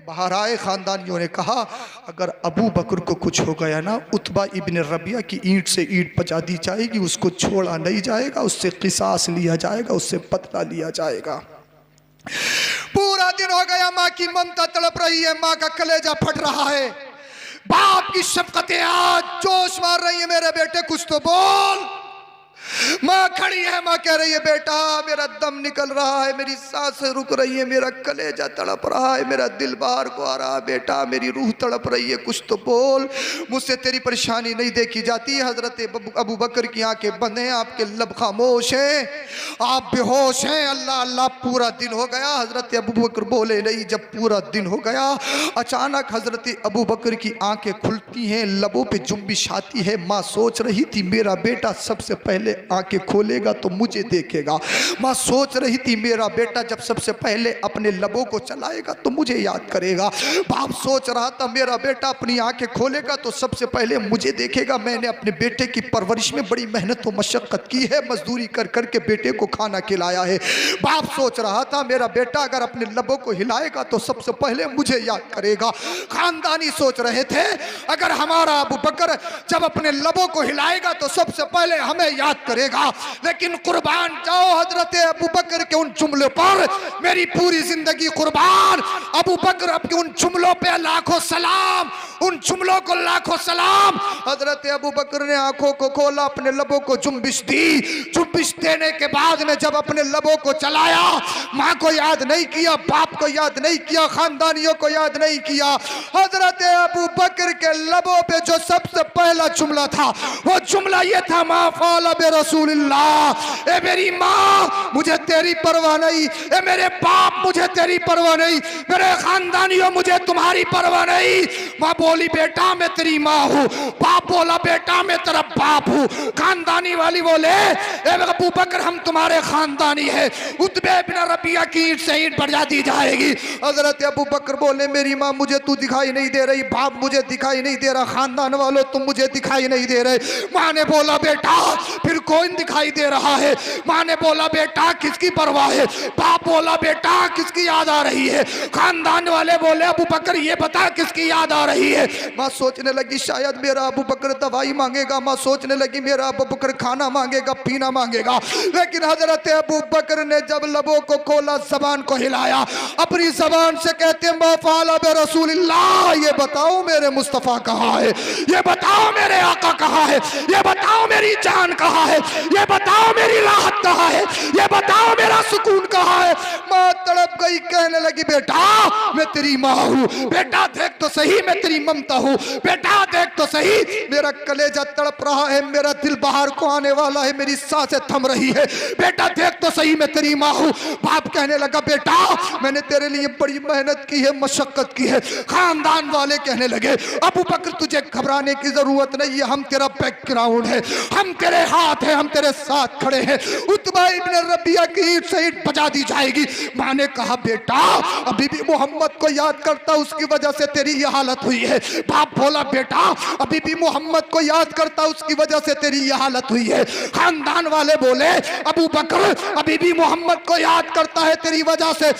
बाहर आए, खानदानियों ने कहा अगर अबू बकर को कुछ हो गया ना, उतबा इब्ने रबिया की ईंट से ईंट बजा दी जाएगी, उसको छोड़ा नहीं जाएगा, उससे किसास लिया जाएगा, उससे बदला लिया जाएगा। पूरा दिन हो गया, माँ की ममता तड़प रही है, माँ का कलेजा फट रहा है, बाप की शफकतें आज जोश मार रही है, मेरे बेटे कुछ तो बोल। माँ खड़ी है, माँ कह रही है बेटा मेरा दम निकल रहा है, मेरी सांसें रुक रही है, मेरा कलेजा तड़प रहा है, मेरा दिल बाहर को आ रहा है, बेटा मेरी रूह तड़प रही है, कुछ तो बोल, मुझसे तेरी परेशानी नहीं देखी जाती। हजरत अबू बकर की आंखें बंद हैं, आपके लब खामोश हैं, आप बेहोश हैं। अल्लाह अल्लाह, पूरा दिन हो गया, हजरत अबू बकर बोले नहीं। जब पूरा दिन हो गया, अचानक हजरत अबू बकर की आंखें खुलती हैं, लबों पे जुम्बिश आती है। माँ सोच रही थी मेरा बेटा सबसे पहले आंखें खोलेगा तो मुझे देखेगा। माँ सोच रही थी मेरा बेटा जब सबसे पहले अपने लबों को चलाएगा तो मुझे याद करेगा। बाप सोच रहा था मेरा बेटा अपनी आंखें खोलेगा तो सबसे पहले मुझे देखेगा। मैंने अपने बेटे की परवरिश में बड़ी मेहनत और मशक्कत की है, मजदूरी कर कर के बेटे को खाना खिलाया है। बाप सोच रहा था मेरा बेटा अगर अपने लबों को हिलाएगा तो सबसे पहले मुझे याद करेगा। खानदानी सोच रहे थे अगर हमारा अबू बकर जब अपने लबों को हिलाएगा तो सबसे पहले हमें याद करेगा। लेकिन कुर्बान जाओ हजरत अबू बकर के उन जुमलों पर, मेरी पूरी जिंदगी कुर्बान। अबू बकर आपके उन जुमलों पे लाखों सलाम, उन जुमलों को लाखों सलाम। हजरत अबू बकर ने आंखों को खोला, अपने लबों को जुम्बिश दी। जुम्बिश देने के बाद में जब अपने लबों को चलाया, माँ को याद नहीं किया, बाप को याद नहीं किया, खानदानियों को याद नहीं किया। हजरत अबू बकर के लबों पे जो सबसे पहला जुमला था वो जुमला ये था, मा फ़अल बि रसूलिल्लाह। ए मेरी माँ मुझे तेरी परवाह नहीं, ए मेरे बाप मुझे तेरी परवाह नहीं, मेरे खानदानियों मुझे तुम्हारी परवाह नहीं। माँ बोली बेटा मैं तेरी माँ हूँ, बाप बोला बेटा मैं तेरा बाप हूँ। खानदानी वाली बोले ए अबू बकर हम तुम्हारे खानदानी है, उतबे बिन रबिया की ईंट से ईंट बजा दी जाएगी। हजरत अबू बकर बोले मेरी माँ मुझे तू दिखाई नहीं दे रही, बाप मुझे दिखाई नहीं दे रहा, खानदान वालों तुम मुझे दिखाई नहीं दे रहे। माँ ने बोला बेटा फिर कौन दिखाई दे रहा है? माँ ने बोला बेटा किसकी परवाह है? बाप बोला बेटा किसकी याद आ रही है? खानदान वाले बोले अबू बकर ये बता किसकी याद आ रही है? माँ सोचने लगी शायद मेरा अबू बकर दवाई मांगेगा, माँ सोचने लगी मेरा अबू बकर खाना मांगेगा, पीना मांगेगा। लेकिन हजरत अबू बकर ने जब लबों को खोला, जबान को हिलाया, अपनी जबान से कहते मा फ़अल बि रसूलिल्लाह। ये बताओ मेरे मुस्तफ़ा कहाँ है? ये बताओ मेरे आका कहाँ है? ये बताओ मेरी जान कहाँ है? ये बताओ मेरी राहत कहाँ है? ये बताओ मेरा सुकून कहाँ है? माँ तड़प गई, कहने लगी बेटा मैं तेरी माँ हूँ, बेटा देख तो सही मैं तेरी ममता हूँ, बेटा देख तो सही मेरा कलेजा तड़प रहा है, मेरा दिल बाहर को आने वाला है, मेरी सांसें थम रही है, बेटा देख तो सही मैं तेरी माँ हूँ। बाप कहने लगा बेटा मैंने तेरे लिए बड़ी मेहनत की है, मशक्कत की है। खानदान वाले कहने लगे अबू बकर तुझे घबराने की जरूरत नहीं है, हम तेरा बैकग्राउंड है, हम तेरे हाथ है, हम तेरे साथ खड़े हैं। उतबा इब्ने रबिया की ईंट से ईंट बजा दी जाएगी। माँ ने कहा कहा बेटा अभी भी मोहम्मद को याद करता, उसकी वजह से तेरी ये हालत हुई है। बाप बोला बेटा अभी भी मोहम्मद को याद करता, उसकी वजह से तेरी ये हालत हुई है। खानदान वाले बोले अबू बकर अभी भी मोहम्मद को याद करता है, तेरी वजह से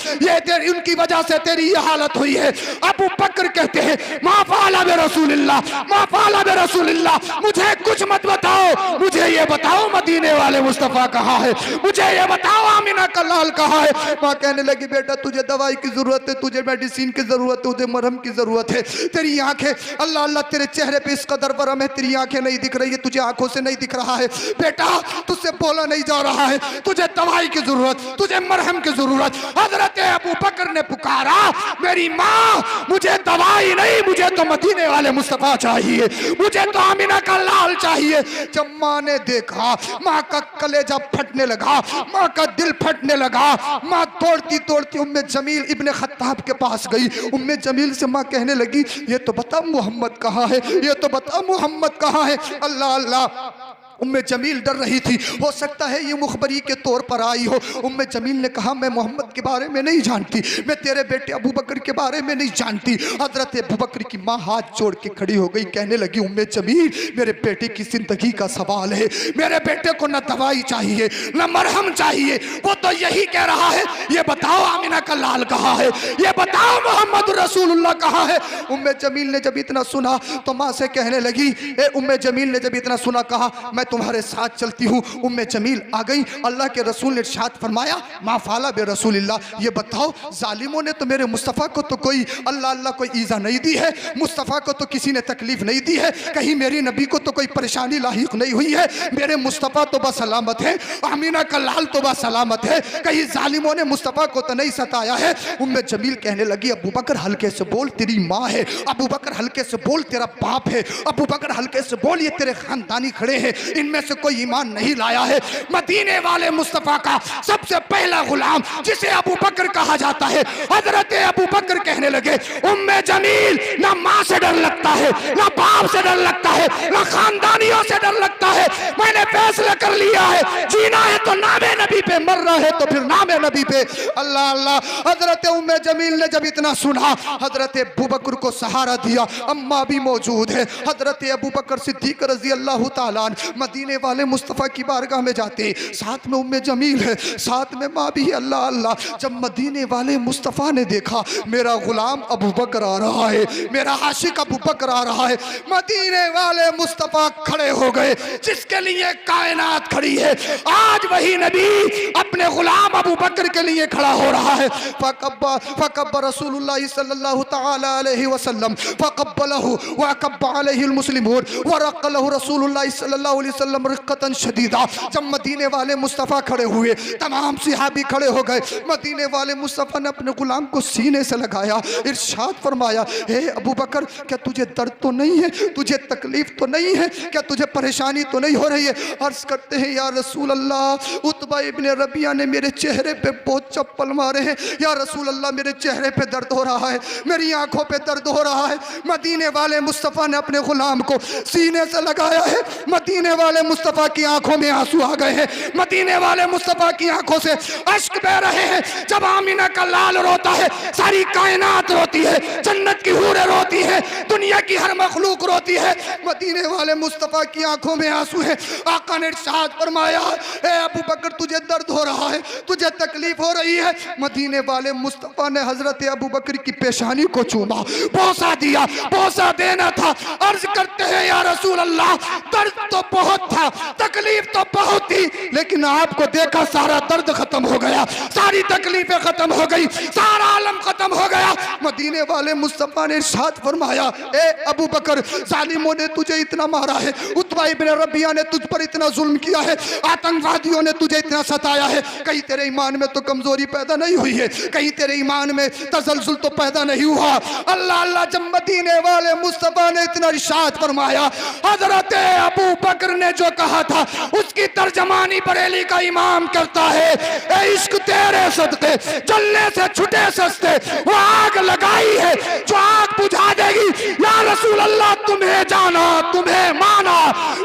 उनकी वजह से तेरी ये हालत हुई है। अबू बकर कहते हैं मा फ़अला बि रसूलिल्लाह, मा फ़अला बि रसूलिल्लाह, मुझे कुछ मत बताओ, मुझे ये बताओ मदीने वाले मुस्तफ़ा कहाँ है, मुझे ये बताओ आमिना का लाल कहाँ है। माँ कहने लगी बेटा तुझे दवाई की जरूरत है, तुझे मेडिसिन की जरूरत है, तुझे मरहम की जरूरत है। तेरी आंखें अल्लाह अल्लाह तेरे चेहरे पे इस कदर वरम है, तेरी आंखें नहीं दिख रही है, तुझे आंखों से नहीं दिख रहा है। बेटा तुझसे बोला नहीं जा रहा है, तुझे दवाई की जरूरत, तुझे मरहम की जरूरत। हजरत अबू बकर ने पुकारा मेरी माँ मुझे दवाई नहीं, मुझे तो मदीने वाले मुस्तफ़ा चाहिए, मुझे तो आमिना का लाल चाहिए। जब माँ ने देखा माँ का कलेजा फटने लगा, माँ का दिल फटने लगा। माँ दौड़ती दौड़ती उम्मे जमील इब्ने खत्ताब के पास गई। उम्मे जमील से माँ कहने लगी ये तो बता मोहम्मद कहाँ है, ये तो बता मोहम्मद कहाँ है। अल्लाह अल्लाह उम्मे जमील डर रही थी, हो सकता है ये मुखबरी के तौर पर आई हो। उम्मे जमील ने कहा मैं मोहम्मद के बारे में नहीं जानती, मैं तेरे बेटे अबू बकर के बारे में नहीं जानती। हजरत अबू बकर की माँ हाथ जोड़ के खड़ी हो गई, कहने लगी उम्मे जमील मेरे बेटे की जिंदगी का सवाल है, मेरे बेटे को न दवाई चाहिए न मरहम चाहिए, वो तो यही कह रहा है ये बताओ आमिना का लाल कहाँ है, ये बताओ मोहम्मद रसूलुल्लाह कहाँ है। उम्मे जमील ने जब इतना सुना तो माँ से कहने लगी उम्मे जमील ने जब इतना सुना कहा मैं तुम्हारे साथ चलती हूँ। उम्मे जमील आ गई। अल्लाह के रसूल ने इरशाद फरमाया मा फ़अला बि रसूलिल्लाह, ये बताओ जालिमों ने तो मेरे मुस्तफ़ा को तो कोई अल्लाह अल्लाह कोई ईज़ा नहीं दी है, मुस्तफ़ा को तो किसी ने तकलीफ नहीं दी है, कहीं मेरी नबी को तो कोई परेशानी लाहिक नहीं हुई है, मेरे मुस्तफ़ा तो बस सलामत है, आमिना का लाल तो बस सलामत है, कहीं जालिमों ने मुस्तफ़ा को तो नहीं सताया है। उम्मे जमील कहने लगी अबू बकर हल्के से बोल तेरी माँ है, अबू बकर हल्के से बोल तेरा बाप है, अबू बकर हल्के से बोल ये तेरे खानदानी खड़े हैं, इनमें से कोई ईमान नहीं लाया है। मदीने वाले मुस्तफ़ा का सबसे पहला गुलाम जिसे अबू बकर कहा जाता है, हजरत अबू बकर कहने लगे उम्मे जमील ना माँ से डर लगता है, ना बाप से डर लगता है, ना खानदानियों से डर लगता है, मैंने फैसला कर लिया है जीना है तो नामे नबी पे, मरना है तो फिर नामे नबी पे। अल्लाह अल्लाह। हजरत उम्मे जमील ने जब इतना सुना हजरत अबू बकर को सहारा दिया। अम्मा भी मौजूद है, हजरत अबू बकर सिद्दीक रज़ी अल्लाह तआला मदीने वाले मुस्तफ़ा की बारगाह में जाते, साथ में उम्मे जमील है, साथ में माँ भी। अल्लाह अल्लाह। जब मदीने वाले मुस्तफ़ा ने देखा मेरा गुलाम अबू बकर आ रहा है, मेरा आशिक अबू बकर आ रहा है, मदीने वाले मुस्तफ़ा खड़े हो गए जिसके लिए कायनात खड़ी है। आज वही नबी अपने गुलाम अबू बकर के लिए खड़ा हो रहा है। फ़क़ब्ब रसूलुल्लाह सल्लल्लाहु तआला अलैहि वसल्लम फ़क़ब्बलहु व अक़ब्ब अलैहि मुस्लिमून व रक़्क़लहु रसूलुल्लाह सल्लल्लाहु अलैहि वसल्लम रिक़्क़तन शदीदा। जब मदीने वाले मुस्तफ़ा खड़े हुए तमाम सहाबी खड़े हो गए। मदीने वाले मुस्तफ़ा ने अपने गुलाम को सीने से लगाया, इरशाद फरमाया हे अबू बकर क्या तुझे दर्द तो नहीं है, तुझे तकलीफ तो नहीं है, क्या तुझे परेशानी तो नहीं हो रही है। अर्ज करते हैं या रसूल अल्लाह उतबा इब्ने रबिया ने मेरे चेहरे पे बहुत चप्पल मारे हैं, या रसूल अल्लाह मेरे चेहरे पे दर्द हो रहा है, मेरी आंखों पे दर्द हो रहा है। मदीने वाले मुस्तफ़ा ने अपने गुलाम को सीने से लगाया है। मदीने वाले मुस्तफ़ा की आंखों में आंसू आ गए हैं, मदीने वाले मुस्तफ़ा की आंखों से अश्क बह रहे हैं। जब आमिना का लाल रोता है सारी कायनात रोती है, जन्नत की हूरें रोती है, दुनिया की हर मखलूक रोती है। मदीने वाले मुस्तफ़ा की आंखों में आंसू है। आका ने इरशाद फरमाया ए अबू बकर तुझे दर्द हो रहा है, तुझे तकलीफ हो रही है। मदीने वाले मुस्तफ़ा ने हजरत अबू बकर की पेशानी को चूमा, बोसा दिया, बोसा देना था। अर्ज करते हैं या रसूल अल्लाह दर्द तो बहुत था, तकलीफ तो बहुत थी, लेकिन आपको देखा सारा दर्द खत्म हो गया, सारी तकलीफें खत्म हो गई, सारा आलम खत्म हो गया। मदीने वाले मुस्तफ़ा ने इरशाद फरमाया ए अबू बकर जालिमों ने तुझे इतना मारा है, उतबा इब्ने रबिया ने तुझ पर इतना जुल्म किया है, आतंकवादियों ने तुझे इतना सताया है, कहीं तेरे ईमान में तो कमजोरी पैदा नहीं हुई है, कहीं तेरे ईमान में तसलजुल तो पैदा नहीं हुआ। अल्लाह अल्लाह। जब मदीने वाले मुस्तफ़ा ने इतना इरशाद फरमाया, हजरत अबू बकर ने जो कहा था उसकी तर्जमानी बरेली का इमाम करता है ए इश्क तेरे सदके जलने से छुटे सस्ते, वो आग लगाई है जो आग बुझा देगी। या रसूल अल्लाह तुम्हें जाना तुम्हें माना,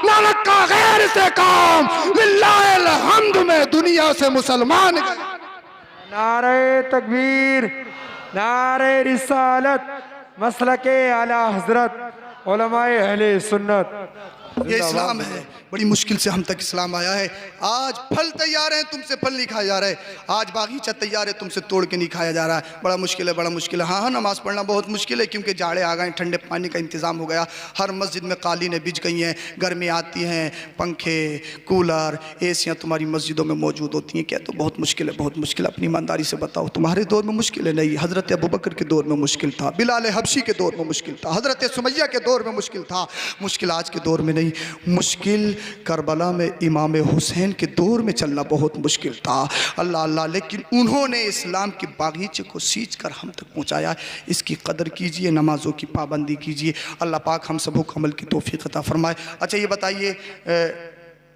ना रखा गैर से काम, लिल्लाहिल हम्द में दुनिया से मुसलमान। नारे तकबीर, नारे रिसालत, मसलके आला हजरत, उलमाए अहले सुन्नत। ये इस्लाम है। बड़ी मुश्किल से हम तक इस्लाम आया है। आज फल तैयार है, तुमसे फल नहीं खाया जा रहा है। आज बागीचा तैयार है, तुमसे तोड़ के नहीं खाया जा रहा है। बड़ा मुश्किल है, बड़ा मुश्किल है। हाँ हाँ, नमाज़ पढ़ना बहुत मुश्किल है, क्योंकि जाड़े आ गए, ठंडे पानी का इंतज़ाम हो गया। हर मस्जिद में कालीनें बिछ गई हैं, गर्मी आती हैं, पंखे, कूलर, एसियाँ तुम्हारी मस्जिदों में मौजूद होती हैं। क्या तो बहुत मुश्किल है, बहुत मुश्किल है। अपनी ईमानदारी से बताओ, तुम्हारे दौर में मुश्किल है? नहीं, हज़रत अबू बकर के दौर में मुश्किल था, बिलाल हबशी के दौर में मुश्किल था, हज़रत सुमैया के दौर में मुश्किल था। मुश्किल आज के दौर में नहीं, मुश्किल करबला में इमाम हुसैन के दौर में चलना बहुत मुश्किल था। अल्लाह अल्लाह, लेकिन उन्होंने इस्लाम के बागीचे को सींच कर हम तक पहुँचाया। इसकी कदर कीजिए, नमाज़ों की पाबंदी कीजिए। अल्लाह पाक हम सबों को अमल की तौफीक अता फरमाए। अच्छा ये बताइए,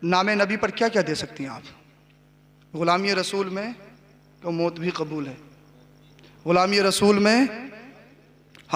नाम नबी पर क्या क्या दे सकती हैं आप? गुलामी रसूल में तो मौत भी कबूल है, गुलामी रसूल में